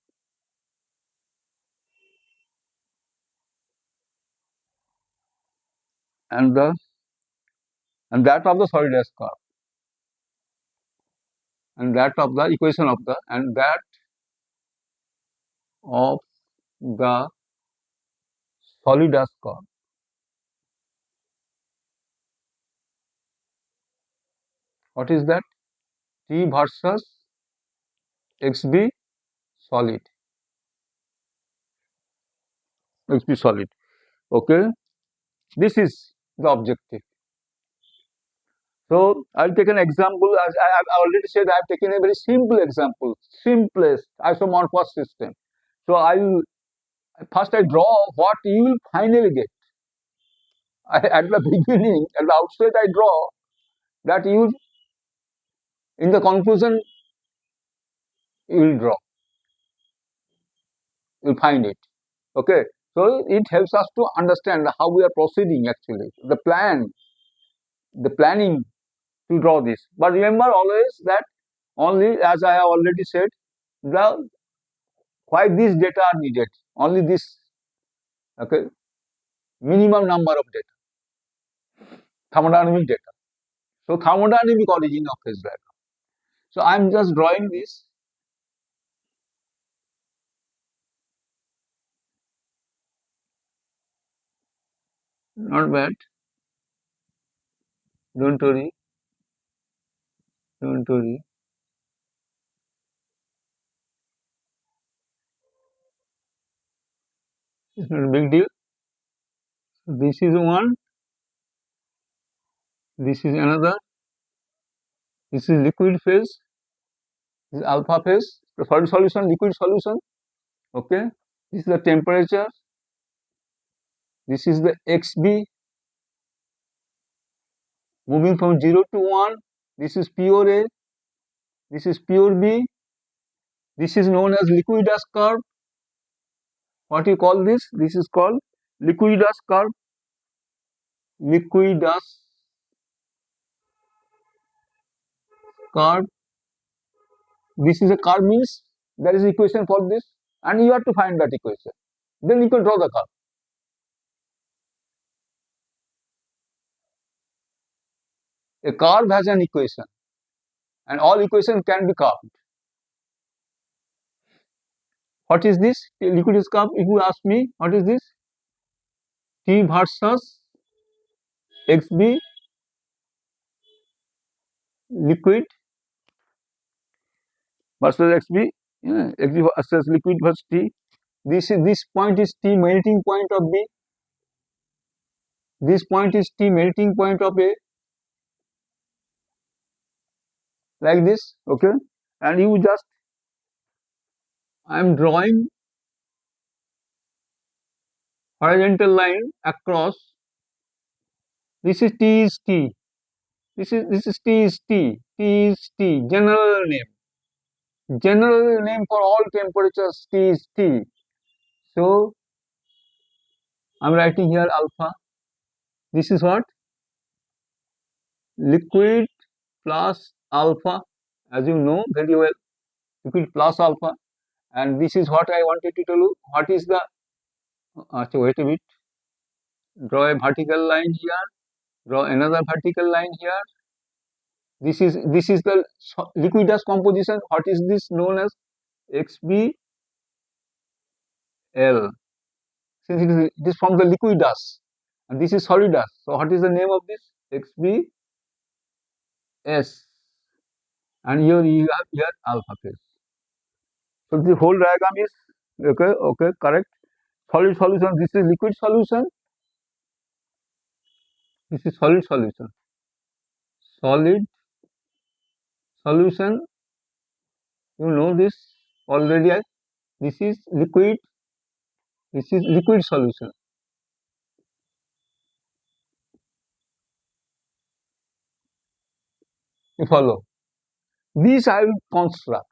and the and that of the solidus curve, and that of the equation of the and that of the solidus curve. What is that? T versus XB solid. XB solid. Okay. This is the objective. So I'll take an example. As I already said, I've taken a very simple example, simplest isomorphous system. So I'll first I draw what you will finally get. At the beginning, at the outset, I draw that you, in the conclusion, you will draw, you will find it. Okay. So it helps us to understand how we are proceeding actually, the plan. the planning to draw this. But remember always that only, as I have already said, the why these data are needed. Only this, okay, minimum number of data, thermodynamic data. So thermodynamic origin of phase diagram. So I am just drawing this. Not bad. Don't worry. Don't worry. It's not a big deal. This is one. This is another. This is liquid phase. This is alpha phase. The solid solution, liquid solution. Okay. This is the temperature. This is the XB moving from 0 to 1. This is pure A. This is pure B. This is known as liquidus curve. What you call this? This is called liquidus curve. Liquidus curve. This is a curve means there is equation for this, and you have to find that equation. Then you can draw the curve. A curve has an equation, and all equations can be curved. What is this? Liquidus curve. If you ask me, what is this? T versus XB liquid versus XB. Yeah, XB versus liquid versus T. This point is T melting point of B. This point is T melting point of A. Like this, okay? And you just, I am drawing horizontal line across. This is T is T. This is T is T. T is T. General name. General name for all temperatures. T is T. So I'm writing here alpha. This is what? Liquid plus alpha. As you know very well, liquid plus alpha. And this is what I wanted to tell you. What is the? Wait a bit. Draw a vertical line here. Draw another vertical line here. This is the liquidus composition. What is this known as? XBL. Since it is from the liquidus, and this is solidus. So what is the name of this? XBS. And here you have here alpha phase. So the whole diagram is okay, correct. Solid solution. This is liquid solution. This is solid solution. Solid solution. You know this already. This is liquid. This is liquid solution. You follow? This I will construct.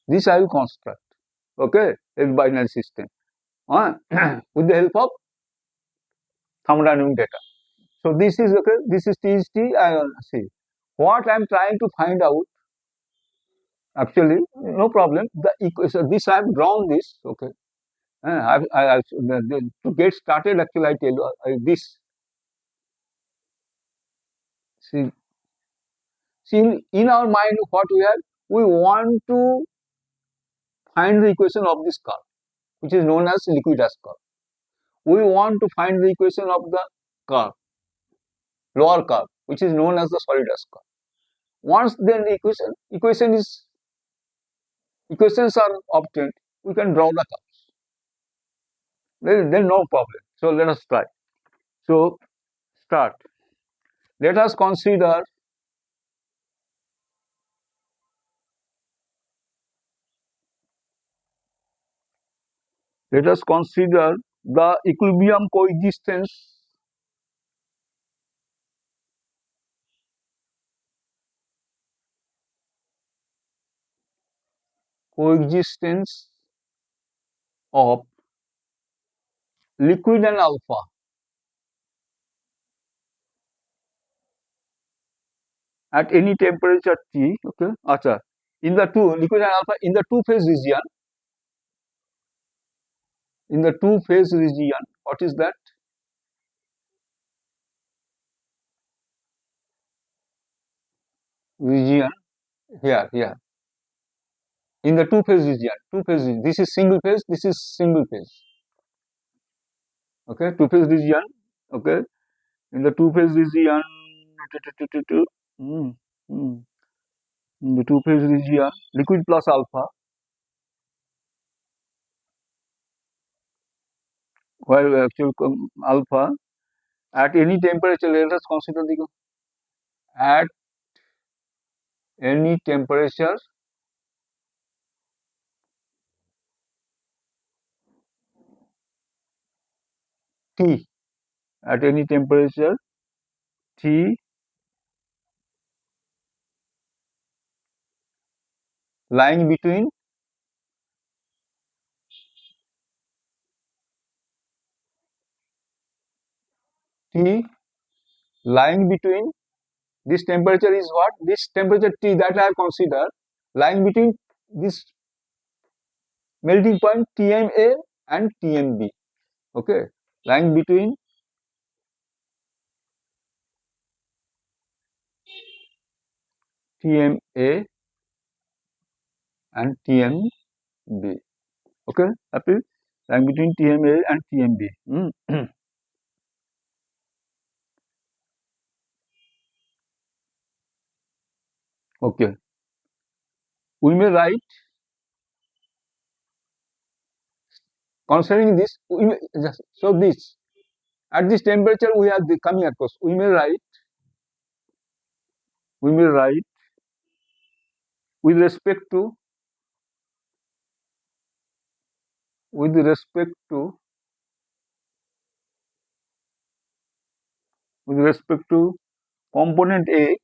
This I will construct. Okay, a binary system. With the help of thermodynamic data. So this is okay. This is T is T. I see what I am trying to find out. Actually, no problem. The equation. This I have drawn this. Okay. To get started, actually, I tell you this. See, in our mind, what we have, we want to find the equation of this curve, which is known as liquidus curve. We want to find the equation of the curve, lower curve, which is known as the solidus curve. Once then the equations are obtained, we can draw the curves. Then no problem. So let us try. So start. Let us consider. Let us consider the equilibrium coexistence of liquid and alpha. at any temperature T, okay, acha, in the two liquid and alpha in the two phase region, what is that? Region here in the two phase region. This is single phase, this is single phase. Okay, two phase region. Okay, in the two phase region, mm, mm, in the two phase region, liquid plus alpha, while actual alpha at any temperature. Let us consider the at any temperature T, at any temperature T, lying between T, lying between this temperature is what? This temperature T that I have considered lying between this melting point TMA and TMB. Okay, lying between TMA and TMB. Okay, happy? Lying between TMA and TMB. Okay, we may write, concerning this, so this at this temperature we have the coming across. We may write with respect to with respect to with respect to component A,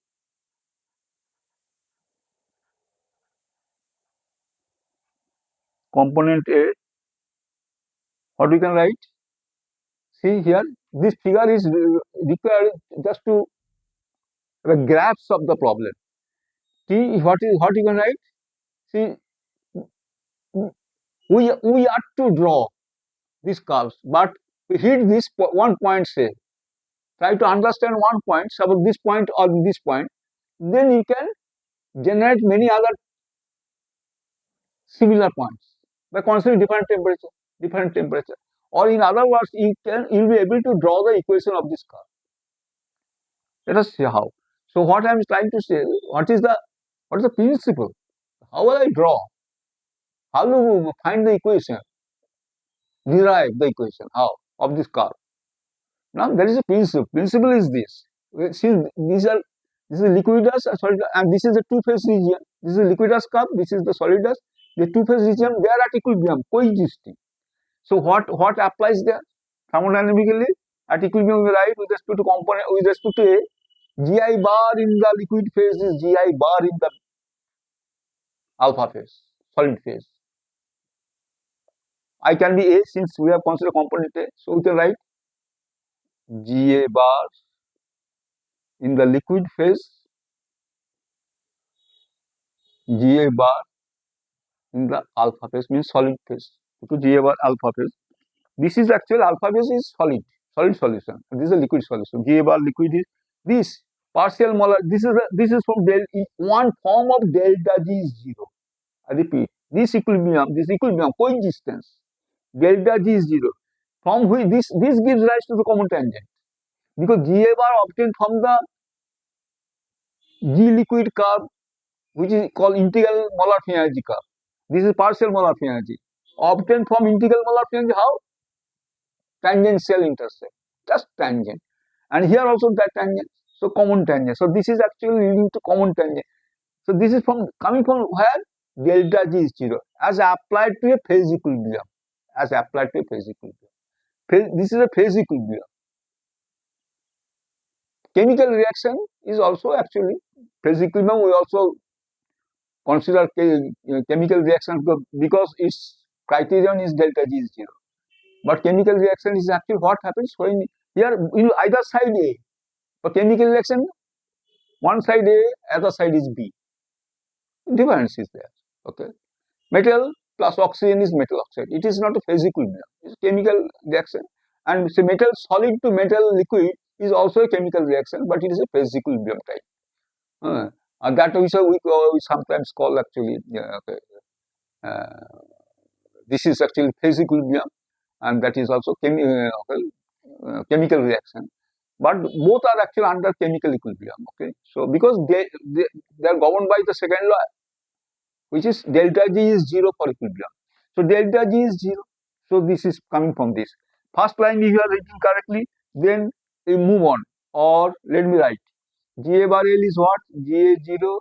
component A, what we can write? See here, this figure is required just to grasp of the problem. T, what you can write? See, we are to draw these curves, but we hit this one point, say, try to understand one point, suppose this point or this point, then you can generate many other similar points by considering different temperature. Or in other words, you'll be able to draw the equation of this curve. Let us see how. So what I am trying to say, what is the principle? How will I draw? How do you find the equation? Derive the equation. How? Of this curve. Now there is a principle. Principle is this. Since this is liquidus and solidus, and this is the two phase region. This is the liquidus curve. This is the solidus. The two phase region, they are at equilibrium, coexisting. So what applies there? Thermodynamically, at equilibrium we write with respect to component, with respect to A, Gi bar in the liquid phase is Gi bar in the alpha phase, solid phase. I can be A since we have considered component A. So we can write Ga bar in the liquid phase, Ga bar in the alpha phase means solid phase. So Ga bar alpha phase. This is actual alpha phase is solid solution. This is a liquid solution. Ga bar liquid is this partial molar. This is from one form of delta G is zero. I repeat, this equilibrium coexistence, delta G is zero, from which this gives rise to the common tangent, because Ga bar obtained from the G liquid curve, which is called integral molar free energy curve. This is partial molar free energy obtained from integral molar free energy. How? Tangential intercept, just tangent, and here also that tangent. So common tangent. So this is actually leading to common tangent. So this is from coming from where delta G is zero as applied to a phase equilibrium. As applied to a phase equilibrium. This is a phase equilibrium. Chemical reaction is also actually phase equilibrium. We also consider chemical reaction because its criterion is delta G is zero. But chemical reaction is actually what happens when here in either side A. For chemical reaction, One side A, other side is B. Difference is there. Okay. Metal plus oxygen is metal oxide. It is not a phase equilibrium. It's a chemical reaction. And say metal solid to metal liquid is also a chemical reaction, but it is a phase equilibrium type. That we sometimes call actually, okay, this is actually phase equilibrium, and that is also chemical reaction. But both are actually under chemical equilibrium. Okay, so because they are governed by the second law, which is delta G is 0 for equilibrium. So delta G is 0. So this is coming from this. First line if you are writing correctly, then you move on. Or let me write. Ga bar L is what? Ga0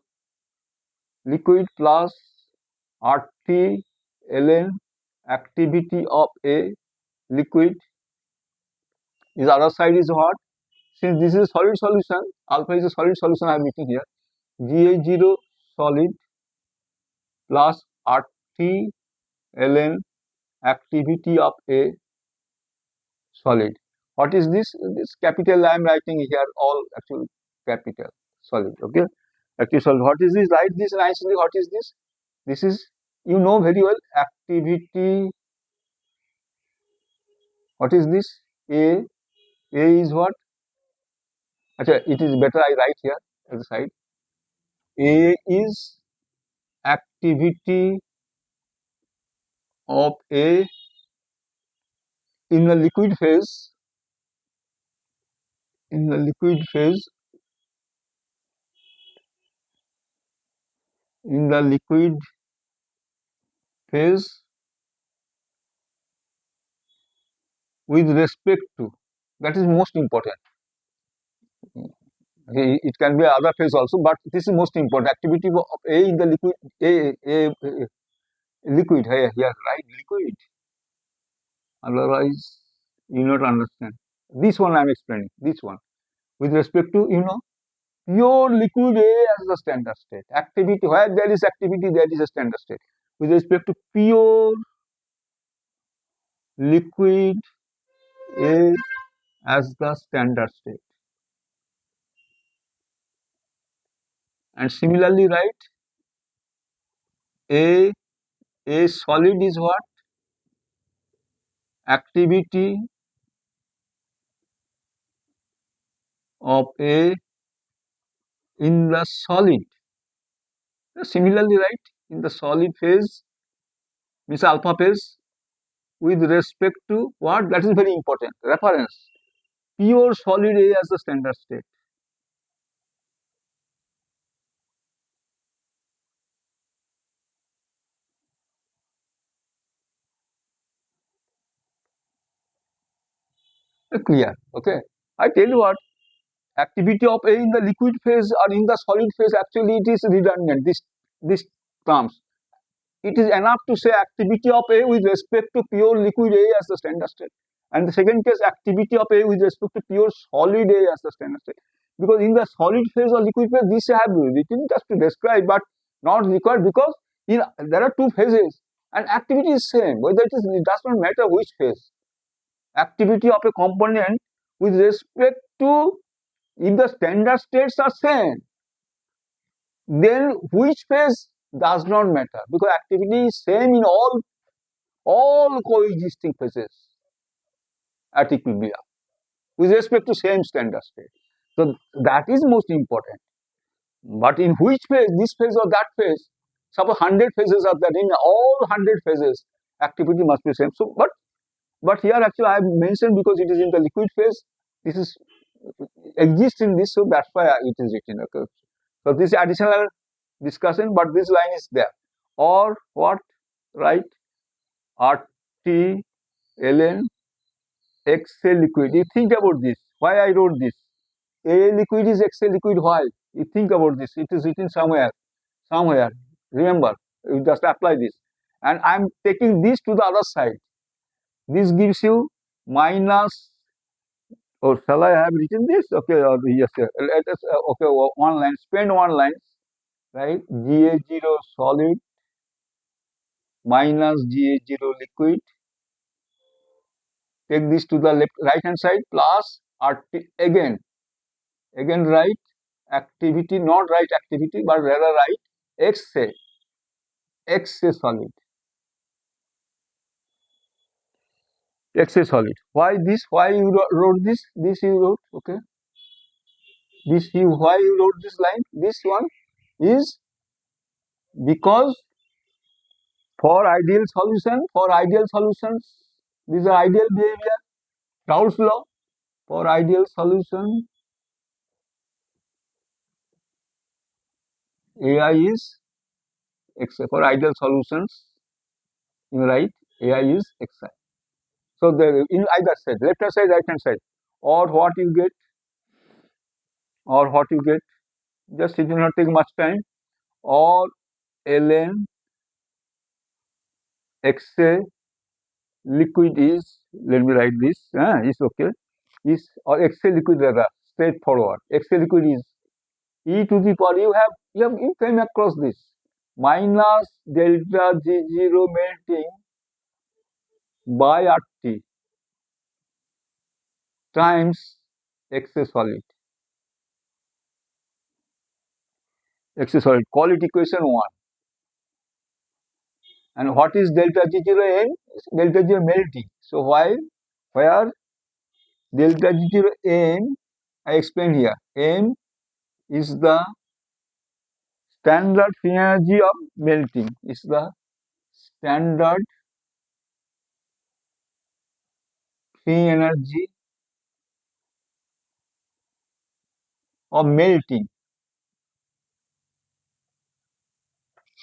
liquid plus RT ln activity of a liquid. This other side is what? Since this is a solid solution, alpha is a solid solution I am writing here. Ga0 solid plus RT ln activity of a solid. What is this? This capital I am writing here, all actual capital solid. Okay, active solid. What is this? Write this nicely. What is this? This is, you know very well, activity. What is this? A. A is what? Achha, it is better I write here at the side. A is activity of A in the liquid phase. In the liquid phase. In the liquid phase with respect to, that is most important. It can be other phase also, but this is most important. Activity of A in the liquid, a liquid here, right? Liquid. Otherwise, you not understand. This one I am explaining. This one with respect to, pure liquid A as the standard state. Activity, where there is activity, there is a standard state. With respect to pure liquid A as the standard state. And similarly, right, A solid is what? Activity of A in the solid. Similarly, right, in the solid phase, means alpha phase, with respect to what? That is very important. Reference. Pure solid A as the standard state. Clear. Okay. I tell you what, activity of A in the liquid phase or in the solid phase, actually it is redundant, this terms. It is enough to say activity of A with respect to pure liquid A as the standard state. And the second case, activity of A with respect to pure solid A as the standard state. Because in the solid phase or liquid phase, this I have written just to describe, but not required, because there are two phases and activity is same. Whether it does not matter which phase. Activity of a component with respect to, if the standard states are same, then which phase does not matter, because activity is same in all coexisting phases at equilibrium with respect to same standard state. So that is most important. But in which phase, this phase or that phase, suppose 100 phases are there, in all 100 phases, activity must be same. So, but here actually I have mentioned because it is in the liquid phase, this is exists in this, so that's why it is written. Okay. So this additional discussion, but this line is there. Or what? Right? RT ln XA liquid. You think about this. Why I wrote this? A liquid is XA liquid. Why? You think about this. It is written somewhere. Somewhere. Remember, you just apply this. And I am taking this to the other side. This gives you minus, or shall I have written this? Okay, yes, sir. Let us, okay, one line, spend one line, right? Ga0 solid minus Ga0 liquid. Take this to the right hand side plus RT again right, activity, not write activity, but rather write XA, XA solid. XA solid. Why this? Why you wrote this? This you wrote, okay? This you, why you wrote this line? This one is because for ideal solutions, these are ideal behavior, Raoult's law. For ideal solution, AI is Xi. For ideal solutions, you write AI is Xi. So the in either side, left hand side, right hand side, or what you get, or what you get, just it will not take much time, or ln Xa liquid is, let me write this, is okay, is, or Xa liquid rather, straightforward. Xa liquid is e to the power, you came across this, minus delta G0 melting by RT times Xa solid. Xa solid, call it equation 1. And what is delta G0 M? Delta G0 melting. So where delta G0 M, I explained here, M is the standard free energy of melting, is the standard free energy of melting.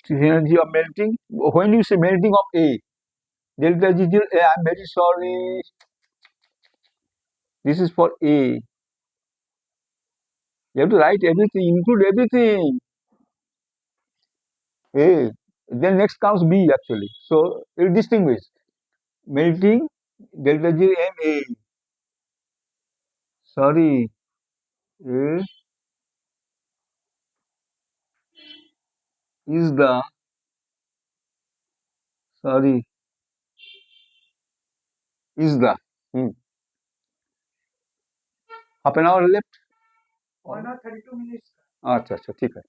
Free energy of melting. When you say melting of A, delta G0, I'm very sorry, this is for A. You have to write everything, include everything. A. Then next comes B actually. So it distinguish. Melting delta G M A. Sorry. A is the, sorry, is the, half an hour left. Why not 32 minutes? अच्छा अच्छा ठीक है.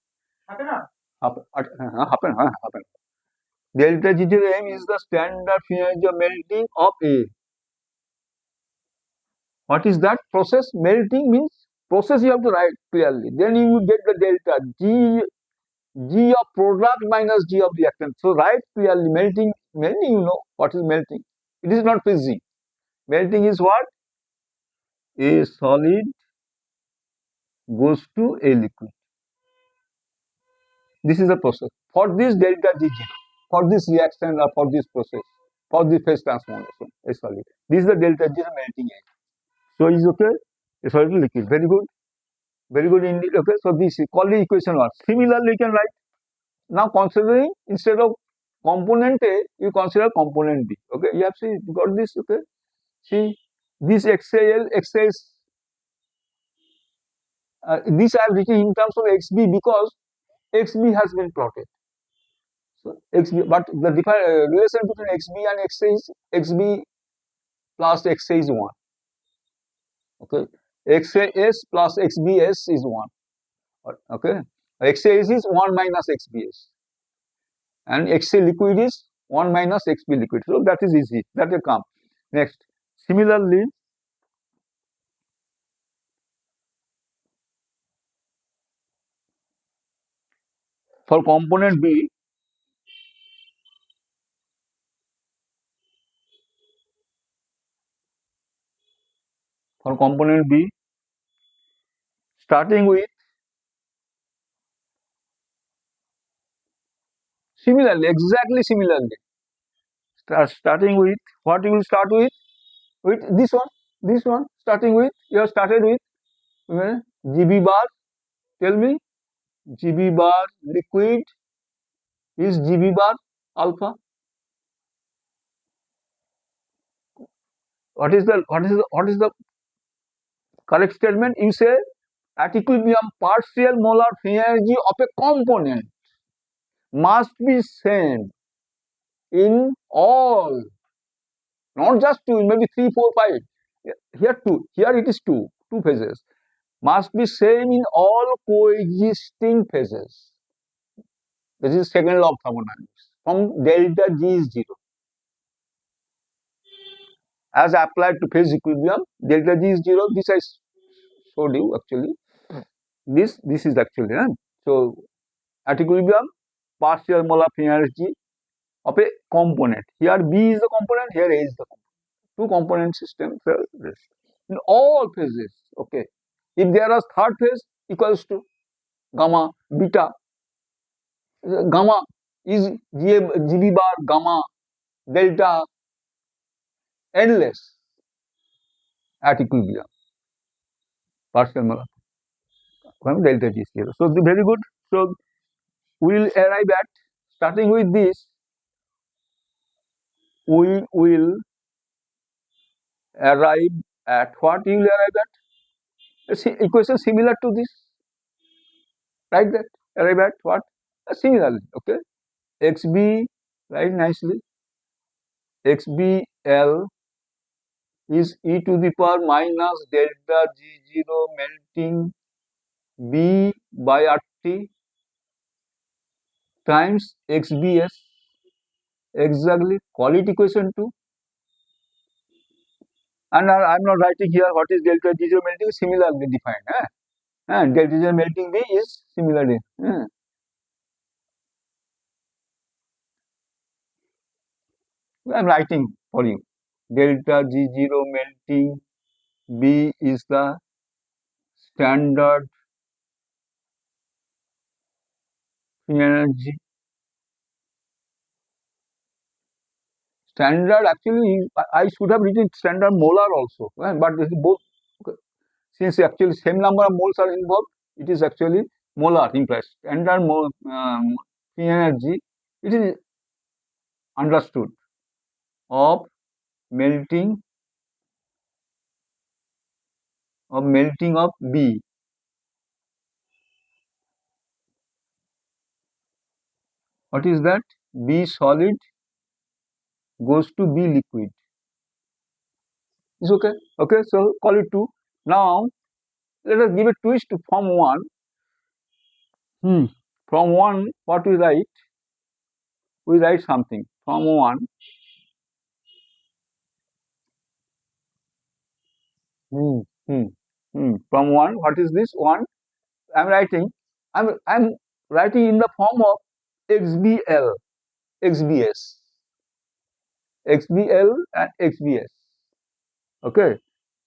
Half an hour. Half an hour. Delta G0M is the standard free energy of melting of A. What is that process? Melting means process you have to write clearly. Then you will get the delta G of product minus G of reactant. So write clearly melting. Melting, you know what is melting. It is not fizzing. Melting is what? A solid goes to a liquid. This is the process. For this delta G0, for this reaction or for this process, for this phase transformation, a solid. This is the delta G0 melting edge. So is okay. A solid to liquid. Very good indeed. Okay. So this is called the equation 1. Similarly, you can write, now considering instead of component A, you consider component B. Okay. You have seen, got this. Okay. See, this XAL, XA is, this I have written in terms of XB because XB has been plotted. So XB, but the relation between XB and XA is XB plus XA is 1. Okay. XAS plus XBS is 1. Okay. XAS is 1 minus XBS. And XA liquid is 1 minus XB liquid. So that is easy. That will come. Next. Similarly, for component B, starting with, similarly, exactly similarly, starting with, what you will start with this one, starting with, you have started with GB bar, tell me, GB bar liquid is GB bar alpha. What is the correct statement? You say at equilibrium partial molar free energy of a component must be same in all, not just two, maybe 3, 4, 5. Here two, here it is two phases. must be same in all coexisting phases. This is second law of thermodynamics. From delta G is 0. As applied to phase equilibrium, delta G is 0. This I showed you actually. This is actually. So at equilibrium, partial molar free energy of a component. Here B is the component, here A is the component. Two component system in all phases. Okay. If there is third phase equals to gamma, beta, gamma is GB bar, gamma, delta, endless at equilibrium. Partial molar delta G is 0. So very good. So we will arrive at, starting with this, we will arrive at what? You will arrive at a equation similar to this, like that. Arrive at what? Similarly, okay. XB, right, nicely. XBL is e to the power minus delta G0 melting B by RT times XBS. Exactly. Call it equation 2. And I am not writing here what is delta G0 melting, similarly defined. Delta G0 melting B is similarly. I am writing for you. Delta G0 melting B is the standard free energy. Standard, actually, I should have written standard molar also, but it is both. Since actually same number of moles are involved, it is actually molar implies. Standard free energy, it is understood of melting of B. What is that? B solid goes to B liquid. Is okay? Okay, so call it 2. Now let us give a twist to form 1. From 1, what we write? We write something. From 1. From 1, what is this? 1. I'm writing. I'm writing in the form of XBL, XBS, XBL and XBS. Okay.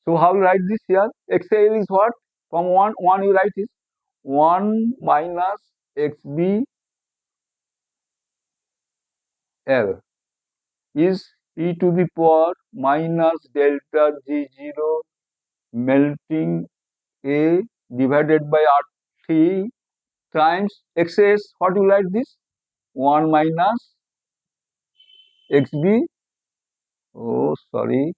So how you write this here? XL is what? From 1 you write is 1 minus XBL is e to the power minus delta G0 melting A divided by RT times XS. What you write this? 1 minus XB, oh sorry,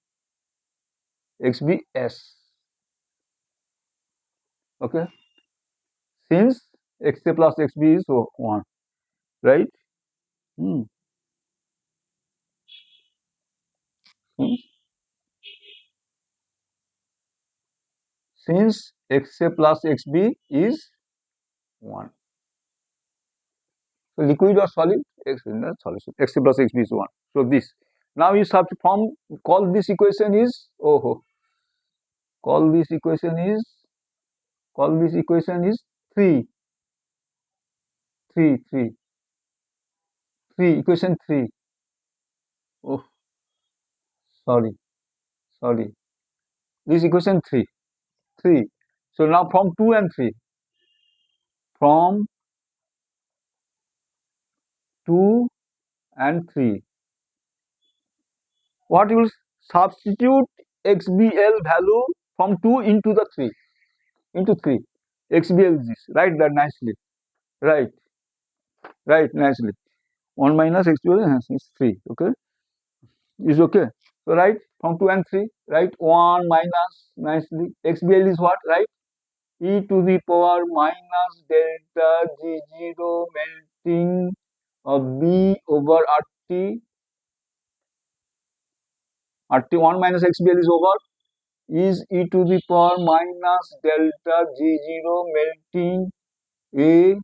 XBS. Okay. Since XA plus XB is 1, right? Hmm. Since XA plus XB is 1. So liquid or solid? X in the solution. XA plus XB is 1. So this. Now you have to call this equation is, call this equation is 3. 3, 3. 3, equation 3. Oh, sorry. This equation 3. 3. So now from 2 and 3. From 2 and 3. What you will substitute XBL value from 2 into the 3. Into 3. XBL is this. Write that nicely. Right. Nicely. 1 minus XBL is 3. Okay. Is okay. So write from 2 and 3. Write 1 minus nicely. XBL is what? Right? E to the power minus delta G0 melting of B over RT. RT 1 minus XBL is over is e to the power minus delta G0 melting A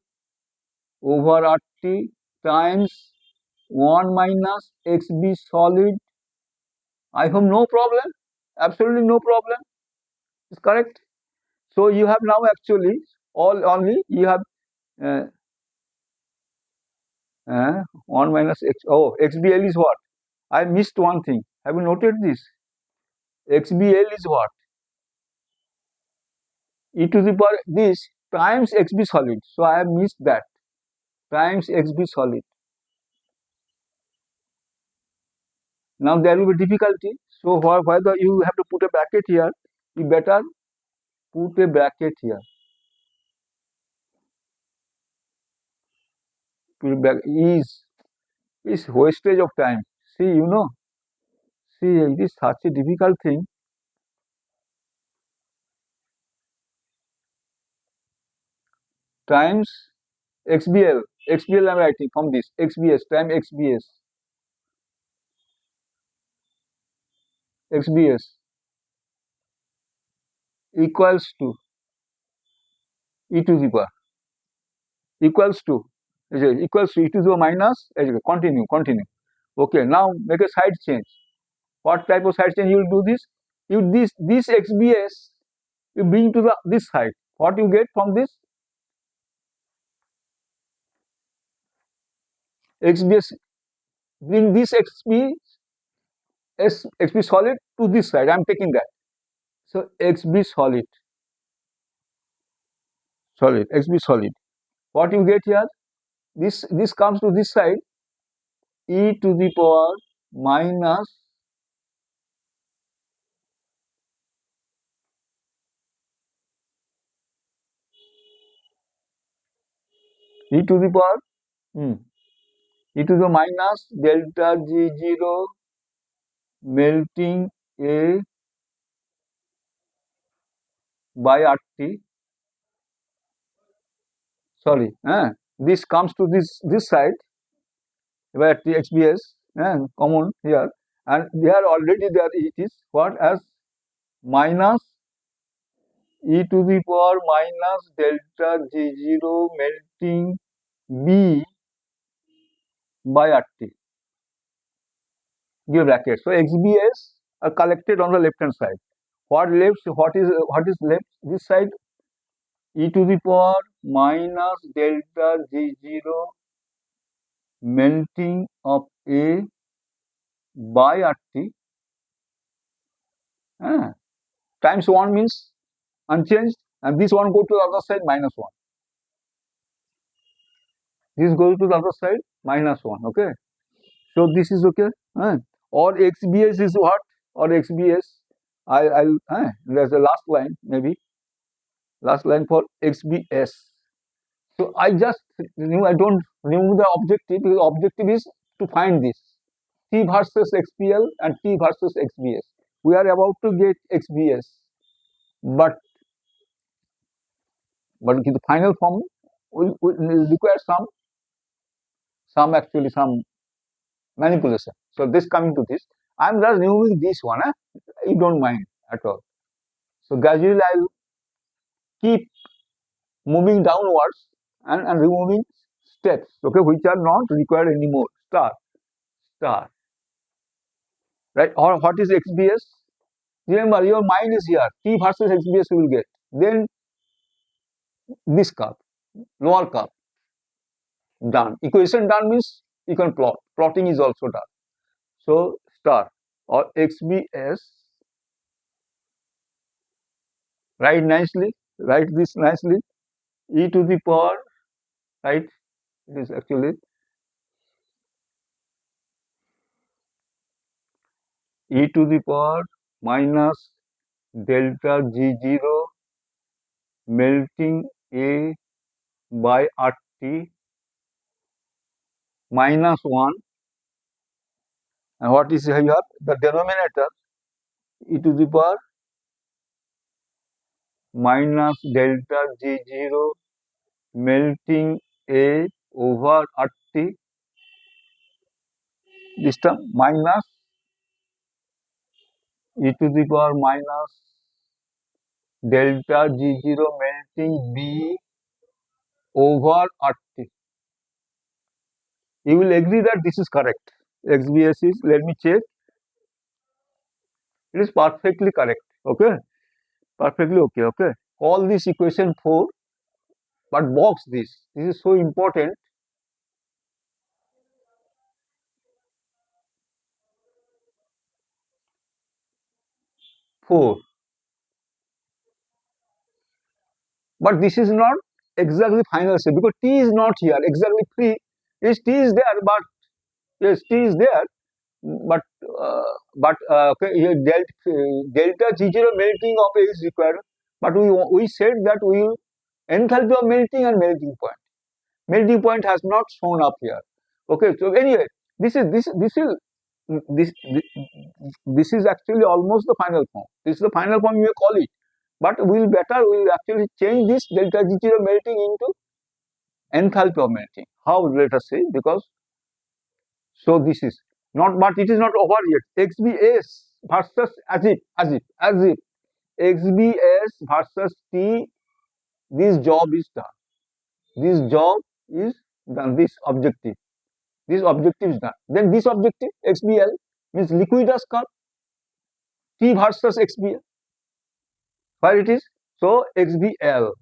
over RT times 1 minus XB solid. I have no problem, absolutely no problem. It's correct. So you have now actually only you have uh, 1 minus X. Oh, XBL is what? I missed one thing. Have you noted this? XBL is what? E to the power this times XB solid. So I have missed that. Times XB solid. Now there will be difficulty. So whether you have to put a bracket here, you better put a bracket here. Is wastage of time. See, see, it is such a difficult thing. Times XBL. XBL I am writing from this. XBS time XBS. XBS equals to e to the power equals to equals to e to the minus continue. Okay, now make a side change. What type of side change you will do this? You this XBS you bring to the this side. What you get from this? XBS bring this XB solid to this side. I am taking that. So XB XB solid. What you get here? This comes to this side. E to the power minus e to the power e to the minus delta G0 melting A by RT. Sorry, this comes to this side where the XBS common here, and there already there it is what as minus e to the power minus delta G0 melting B by RT. Give bracket. So XBS are collected on the left hand side. What is left this side? E to the power minus delta G0 melting of A by RT times 1 means unchanged, and this one go to the other side minus 1. This goes to the other side minus 1. Okay. So this is okay. Or XBS is what? Or XBS. There's a last line maybe. Last line for XBS. So I just I don't remove the objective because objective is to find this T versus XPL and T versus XBS. We are about to get XBS, but the final form will require some manipulation. So this coming to this, I'm just removing this one. You don't mind at all. So gradually I will keep moving downwards and removing steps, okay, which are not required anymore. Star, right? Or what is XBS? Remember, your mind is here. T versus XBS you will get. Then this curve, lower curve, done. Equation done means you can plot. Plotting is also done. So star or XBS. Write nicely. Write this nicely. E to the power, right? It is actually e to the power minus delta G0 melting A by RT minus 1. And what is here? You have the denominator e to the power minus delta G0 melting A over RT. This term minus e to the power minus delta G0 melting B over RT. You will agree that this is correct. XBS is, let me check, it is perfectly correct. Okay, perfectly okay. Okay, call this equation 4, but box this. This is so important. 4, but this is not exactly final step because T is not here. Exactly 3 is T is there, but yes, T is there, but okay, here delta G0 melting of A is required, but we said that we will enthalpy of melting and melting point. Melting point has not shown up here. Okay, so anyway, this this is actually almost the final form. This is the final form you may call it, but we'll actually change this delta G0 melting into enthalpy of melting. How, let us say, because so this is not, but it is not over yet. XBS versus as if XBS versus T, this job is done. This job is done. This objective is done. Then this objective XBL means liquidus curve T versus XBL. Where it is? So XBL.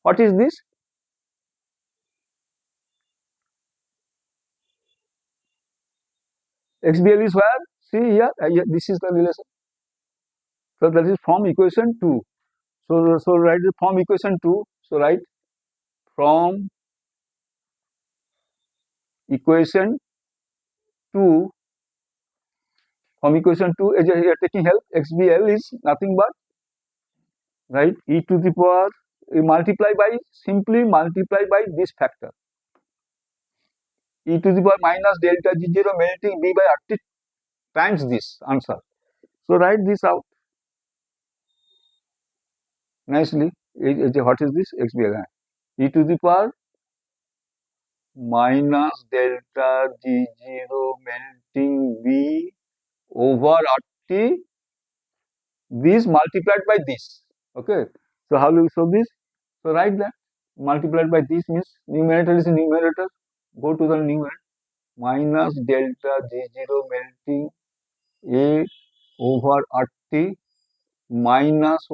What is this? XBL is where? See here, this is the relation. So that is from equation 2. So write the from equation 2. So write from equation 2. From equation 2, as you are taking help, XBL is nothing but, right, e to the power, simply multiply by this factor, e to the power minus delta G0 melting B by RT times this answer. So write this out nicely. What is this? XBL. E to the power minus delta G0 melting B over RT, this multiplied by this. Okay. So how do we solve this? So write that multiplied by this means numerator is a numerator. Go to the numerator. Minus delta G0 melting A over RT minus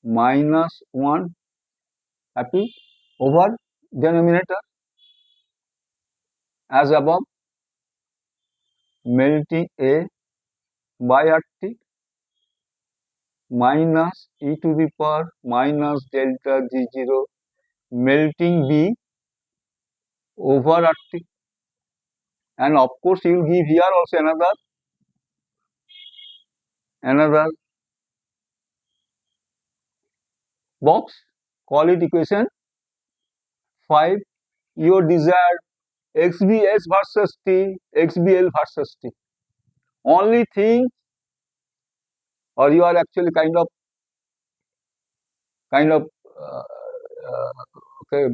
1 happy over denominator as above melting A by RT minus e to the power minus delta G0 melting B over RT, and of course you will give here also another box, call it equation 5, your desired XBS versus T, XBL versus T. Only thing, or you are actually okay,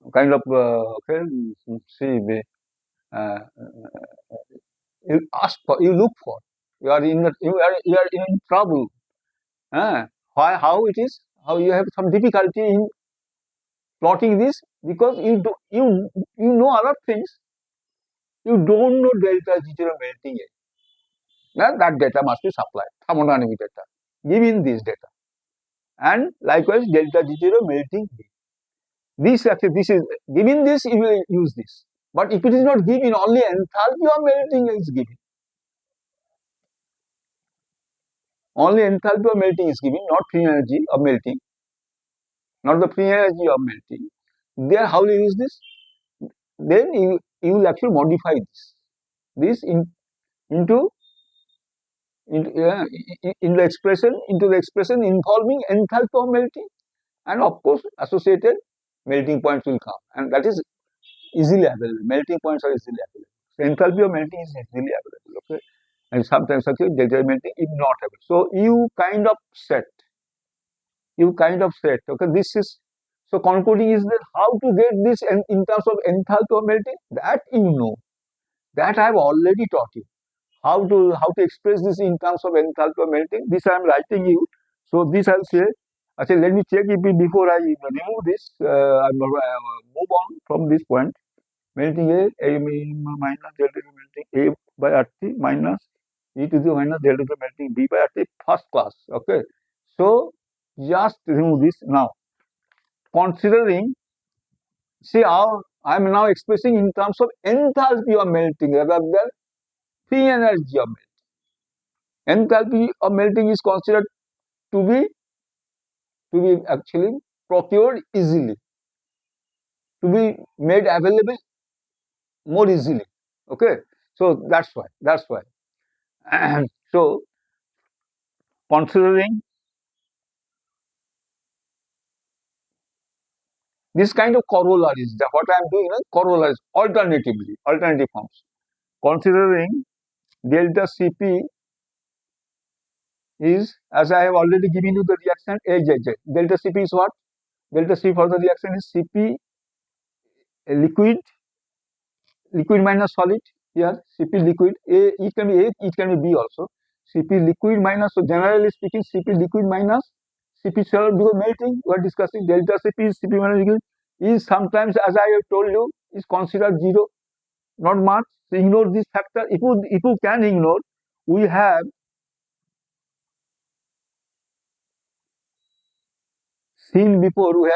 okay, see, uh, you ask for, you look for, you are in trouble. Why? How it is? How you have some difficulty in plotting this because you know other things. You don't know delta G0 melting it. Now that data must be supplied, thermodynamic data. Given this data, and likewise delta G0 melting B. This is given this, you will use this. But if it is not given, only enthalpy of melting is given. Only enthalpy of melting is given, not free energy of melting, not the free energy of melting. There, how will you use this? Then you will actually modify this into in the expression into the expression involving enthalpy of melting, and of course associated melting points will come, and that is easily available. Melting points are easily available. So enthalpy of melting is easily available. Okay, and sometimes actually delta melting is not available. So you kind of set. Okay, this is, so concluding is that how to get this in terms of enthalpy of melting, that you know. That I have already taught you. How to express this in terms of enthalpy of melting. This I am writing you. So this I'll say. Okay, let me check if before I remove this. I move on from this point. Melting A minus delta T melting A by RT minus e to the minus delta T melting B by RT first class. Okay. So just remove this now. Considering, see how I am now expressing in terms of enthalpy of melting rather than free energy of melting. Enthalpy of melting is considered to be actually procured easily, to be made available more easily. Okay, so that's why. So considering this kind of corollaries, that what I am doing is corollaries alternative forms. Considering delta Cp is, as I have already given you the reaction AJJ. Delta Cp is what? Delta C for the reaction is Cp liquid, liquid minus solid. Here Cp liquid, it can be A, it can be B also. Cp liquid minus, so generally speaking, Cp liquid minus Cp solid, because melting, we are discussing delta Cp is Cp minus liquid is sometimes, as I have told you, is considered zero, not much. So ignore this factor. If you can ignore, we have seen before, we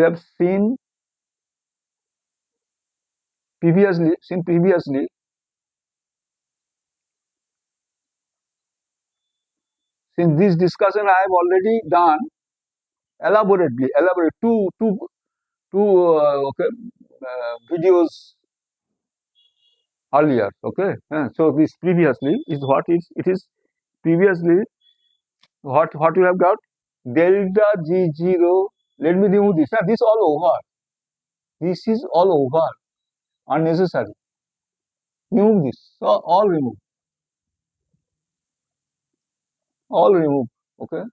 have seen previously, since this discussion I have already done elaborate two okay, videos earlier. Okay, so this previously is what is it is previously what you have got delta G0. Let me remove this. This all over. This is all over. Unnecessary. Remove this. So all remove. All remove. Okay.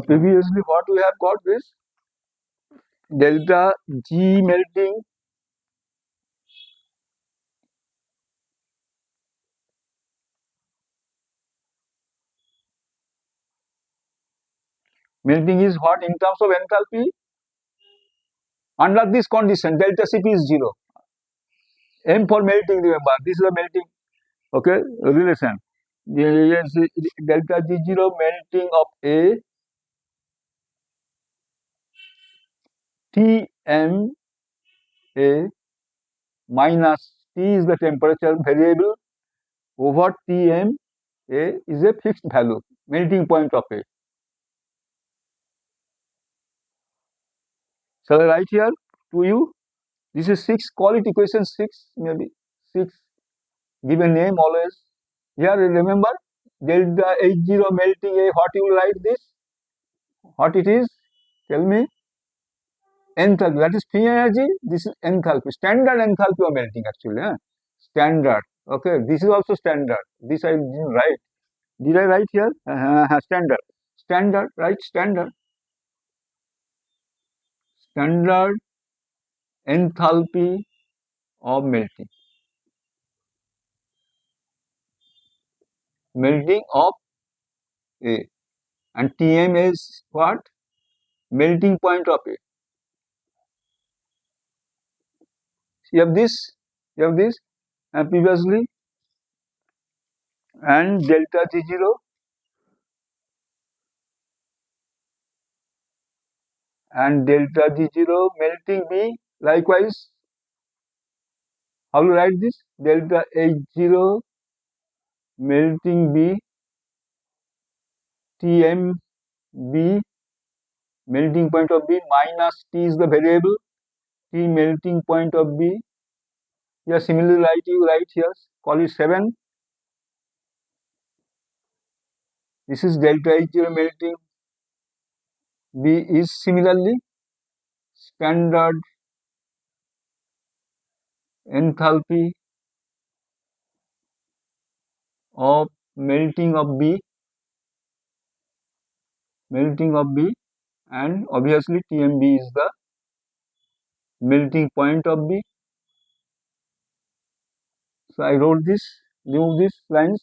Previously, what we have got is delta G melting. Melting is what in terms of enthalpy? Under this condition, delta Cp is 0. M for melting, remember, this is the melting, okay, relation. Delta G0 melting of A, Tm A minus T is the temperature variable over Tm A is a fixed value, melting point of A. Shall I write here to you? This is 6, call it equation 6, maybe 6, give a name always. Here remember, delta H0 melting A, what you will write this? What it is? Tell me. Enthalpy, that is free energy. This is enthalpy, standard enthalpy of melting actually. Standard. Okay, this is also standard. This I didn't write. Did I write here? Standard. Standard, right? Standard. Standard enthalpy of melting. Melting of A. And Tm is what? Melting point of A. You have this, and previously, and delta G0 and delta G0 melting B. Likewise, how to write this? Delta H0 melting B, Tm B, melting point of B minus T is the variable, T melting point of B. Yeah, similarly write you write here, call it 7. This is delta H0 melting B is similarly standard enthalpy of melting of B, and obviously TMB is the melting point of B. So I wrote this, remove these lines.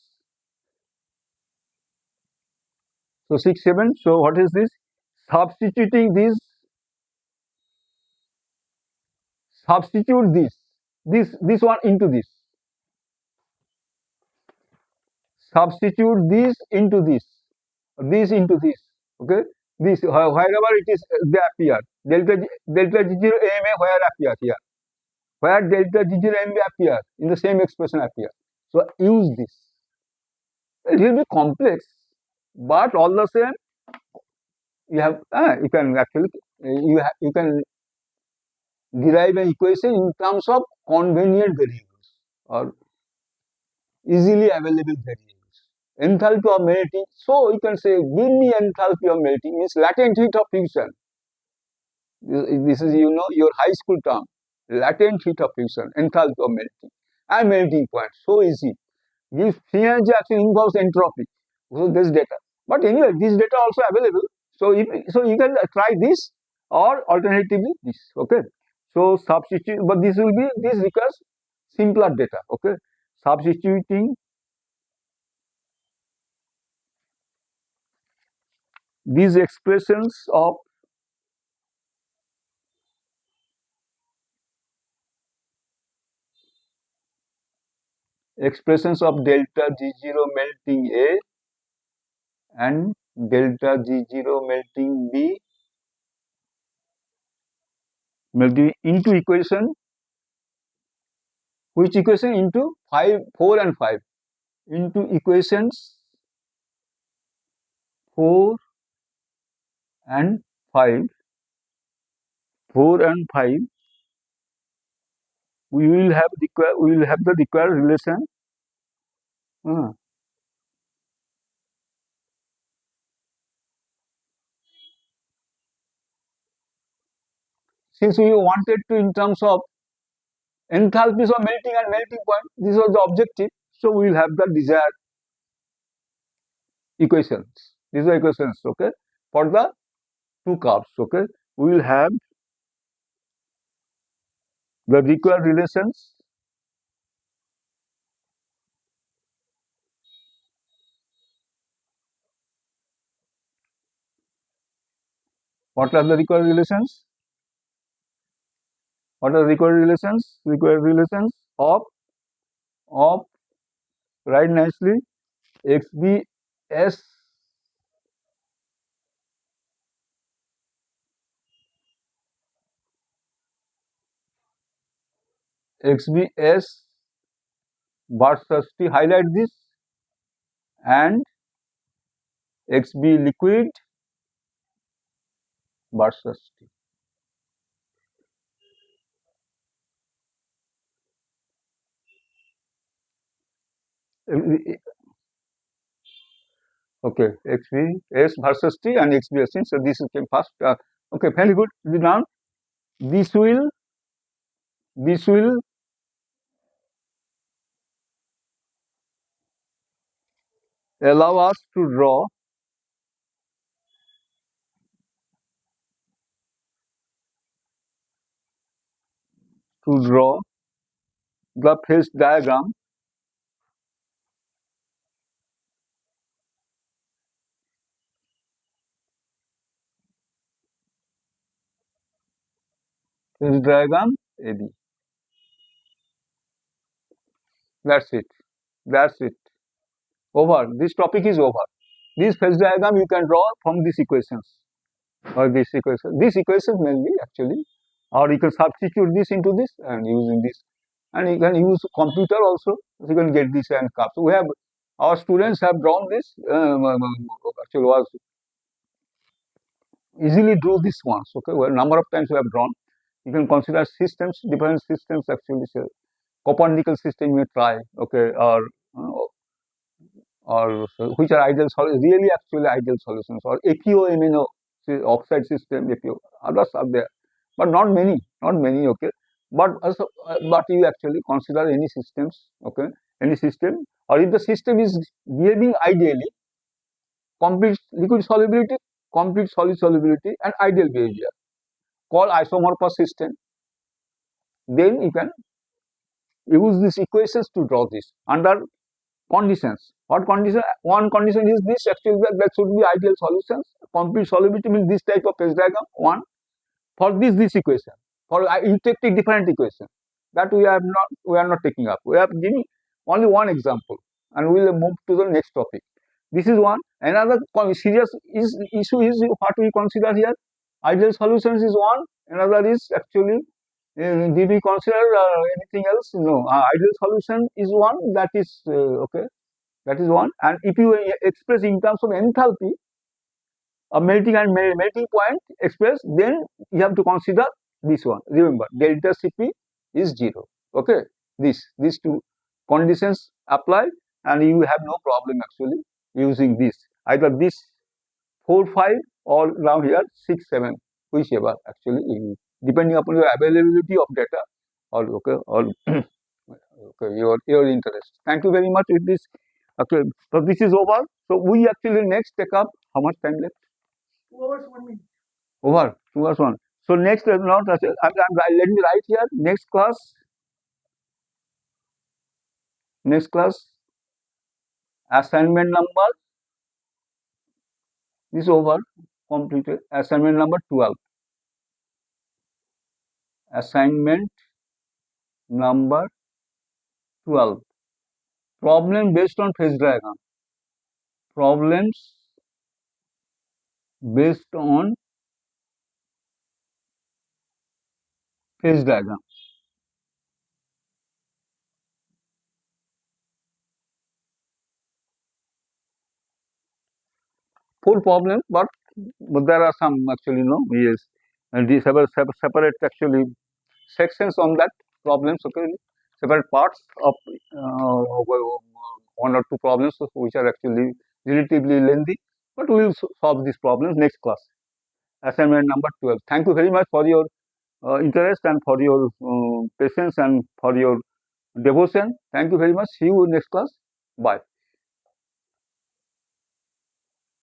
So 6, 7. So what is this? Substituting this, substitute this one into this. Substitute this into this into this. Okay, this wherever it is they appear. Delta G0 AMA where appear here, where delta G0 MB appear in the same expression appear. So use this. It will be complex, but all the same you have you can actually you can derive an equation in terms of convenient variables or easily available variables. Enthalpy of melting. So you can say, give me enthalpy of melting means latent heat of fusion. This is your high school term. Latent heat of fusion, enthalpy of melting, and melting point. So easy. This free energy actually involves entropy. So this data. But anyway, this data also available. So you can try this or alternatively this. Okay. So substitute, but this requires simpler data. Okay. Substituting these expressions of delta G0 melting A and delta G0 melting B melting into equation, which equation into 5, 4 and 5 into equations 4 and 5, 4 and 5 we will have the required relation. Since we wanted to in terms of enthalpies of melting and melting point, this was the objective. So we will have the desired equations. These are equations, okay, for the two curves. Okay, we will have the required relations. What are the required relations? What are the required relations? Required relations of write nicely XBS XBS versus T, highlight this, and XB liquid versus T. Okay, XBS versus T and XBS. So this came first. Okay, very good. Now this will allow us to draw the phase diagram AB. That's it. That's it. Over. This topic is over. This phase diagram you can draw from these equations or this equation. These equations mainly actually, or you can substitute this into this and using this, and you can use computer also. You can get this and curve. So we have our students have drawn this. Actually, was easily drew this ones. Okay, well, number of times we have drawn. You can consider systems, different systems actually. So Copernican system you try. Okay, or which are ideal solutions, really actually ideal solutions, or APO amino oxide system, APO, others are there, but not many, okay. but you actually consider any systems, okay, any system, or if the system is behaving ideally, complete liquid solubility, complete solid solubility, and ideal behavior, called isomorphous system, then you can use these equations to draw this under conditions. What condition? One condition is this, actually that should be ideal solutions. Complete solubility means this type of phase diagram. One, for this equation, for Eutectic different equation, that we are not taking up. We are giving only one example, and we will move to the next topic. This is one. Another serious issue is what we consider here. Ideal solutions is one. Another is actually, did we consider anything else? No. Ideal solution is one. That is okay. That is one. And if you express in terms of enthalpy, a melting and melting point expressed, then you have to consider this one. Remember, delta Cp is 0. Okay, these two conditions apply, and you have no problem actually using this. Either this 4, 5, or now here 6, 7, whichever actually, depending upon your availability of data, or okay, or okay, your interest. Thank you very much with this. Okay, so this is over. So we actually next take up, how much time left? 2 hours 1 minute. Over 2 hours 1. So next, not let me write here. Next class, assignment number. This is over, completed. Assignment number 12. Assignment number 12. Problem based on phase diagram. Problems based on phase diagram. Full problem, but there are some actually, yes, and these separate actually sections on that problems, okay, separate parts of one or two problems which are actually relatively lengthy, but we will solve these problems next class. Assignment number 12. Thank you very much for your interest and for your patience and for your devotion. Thank you very much. See you next class. Bye.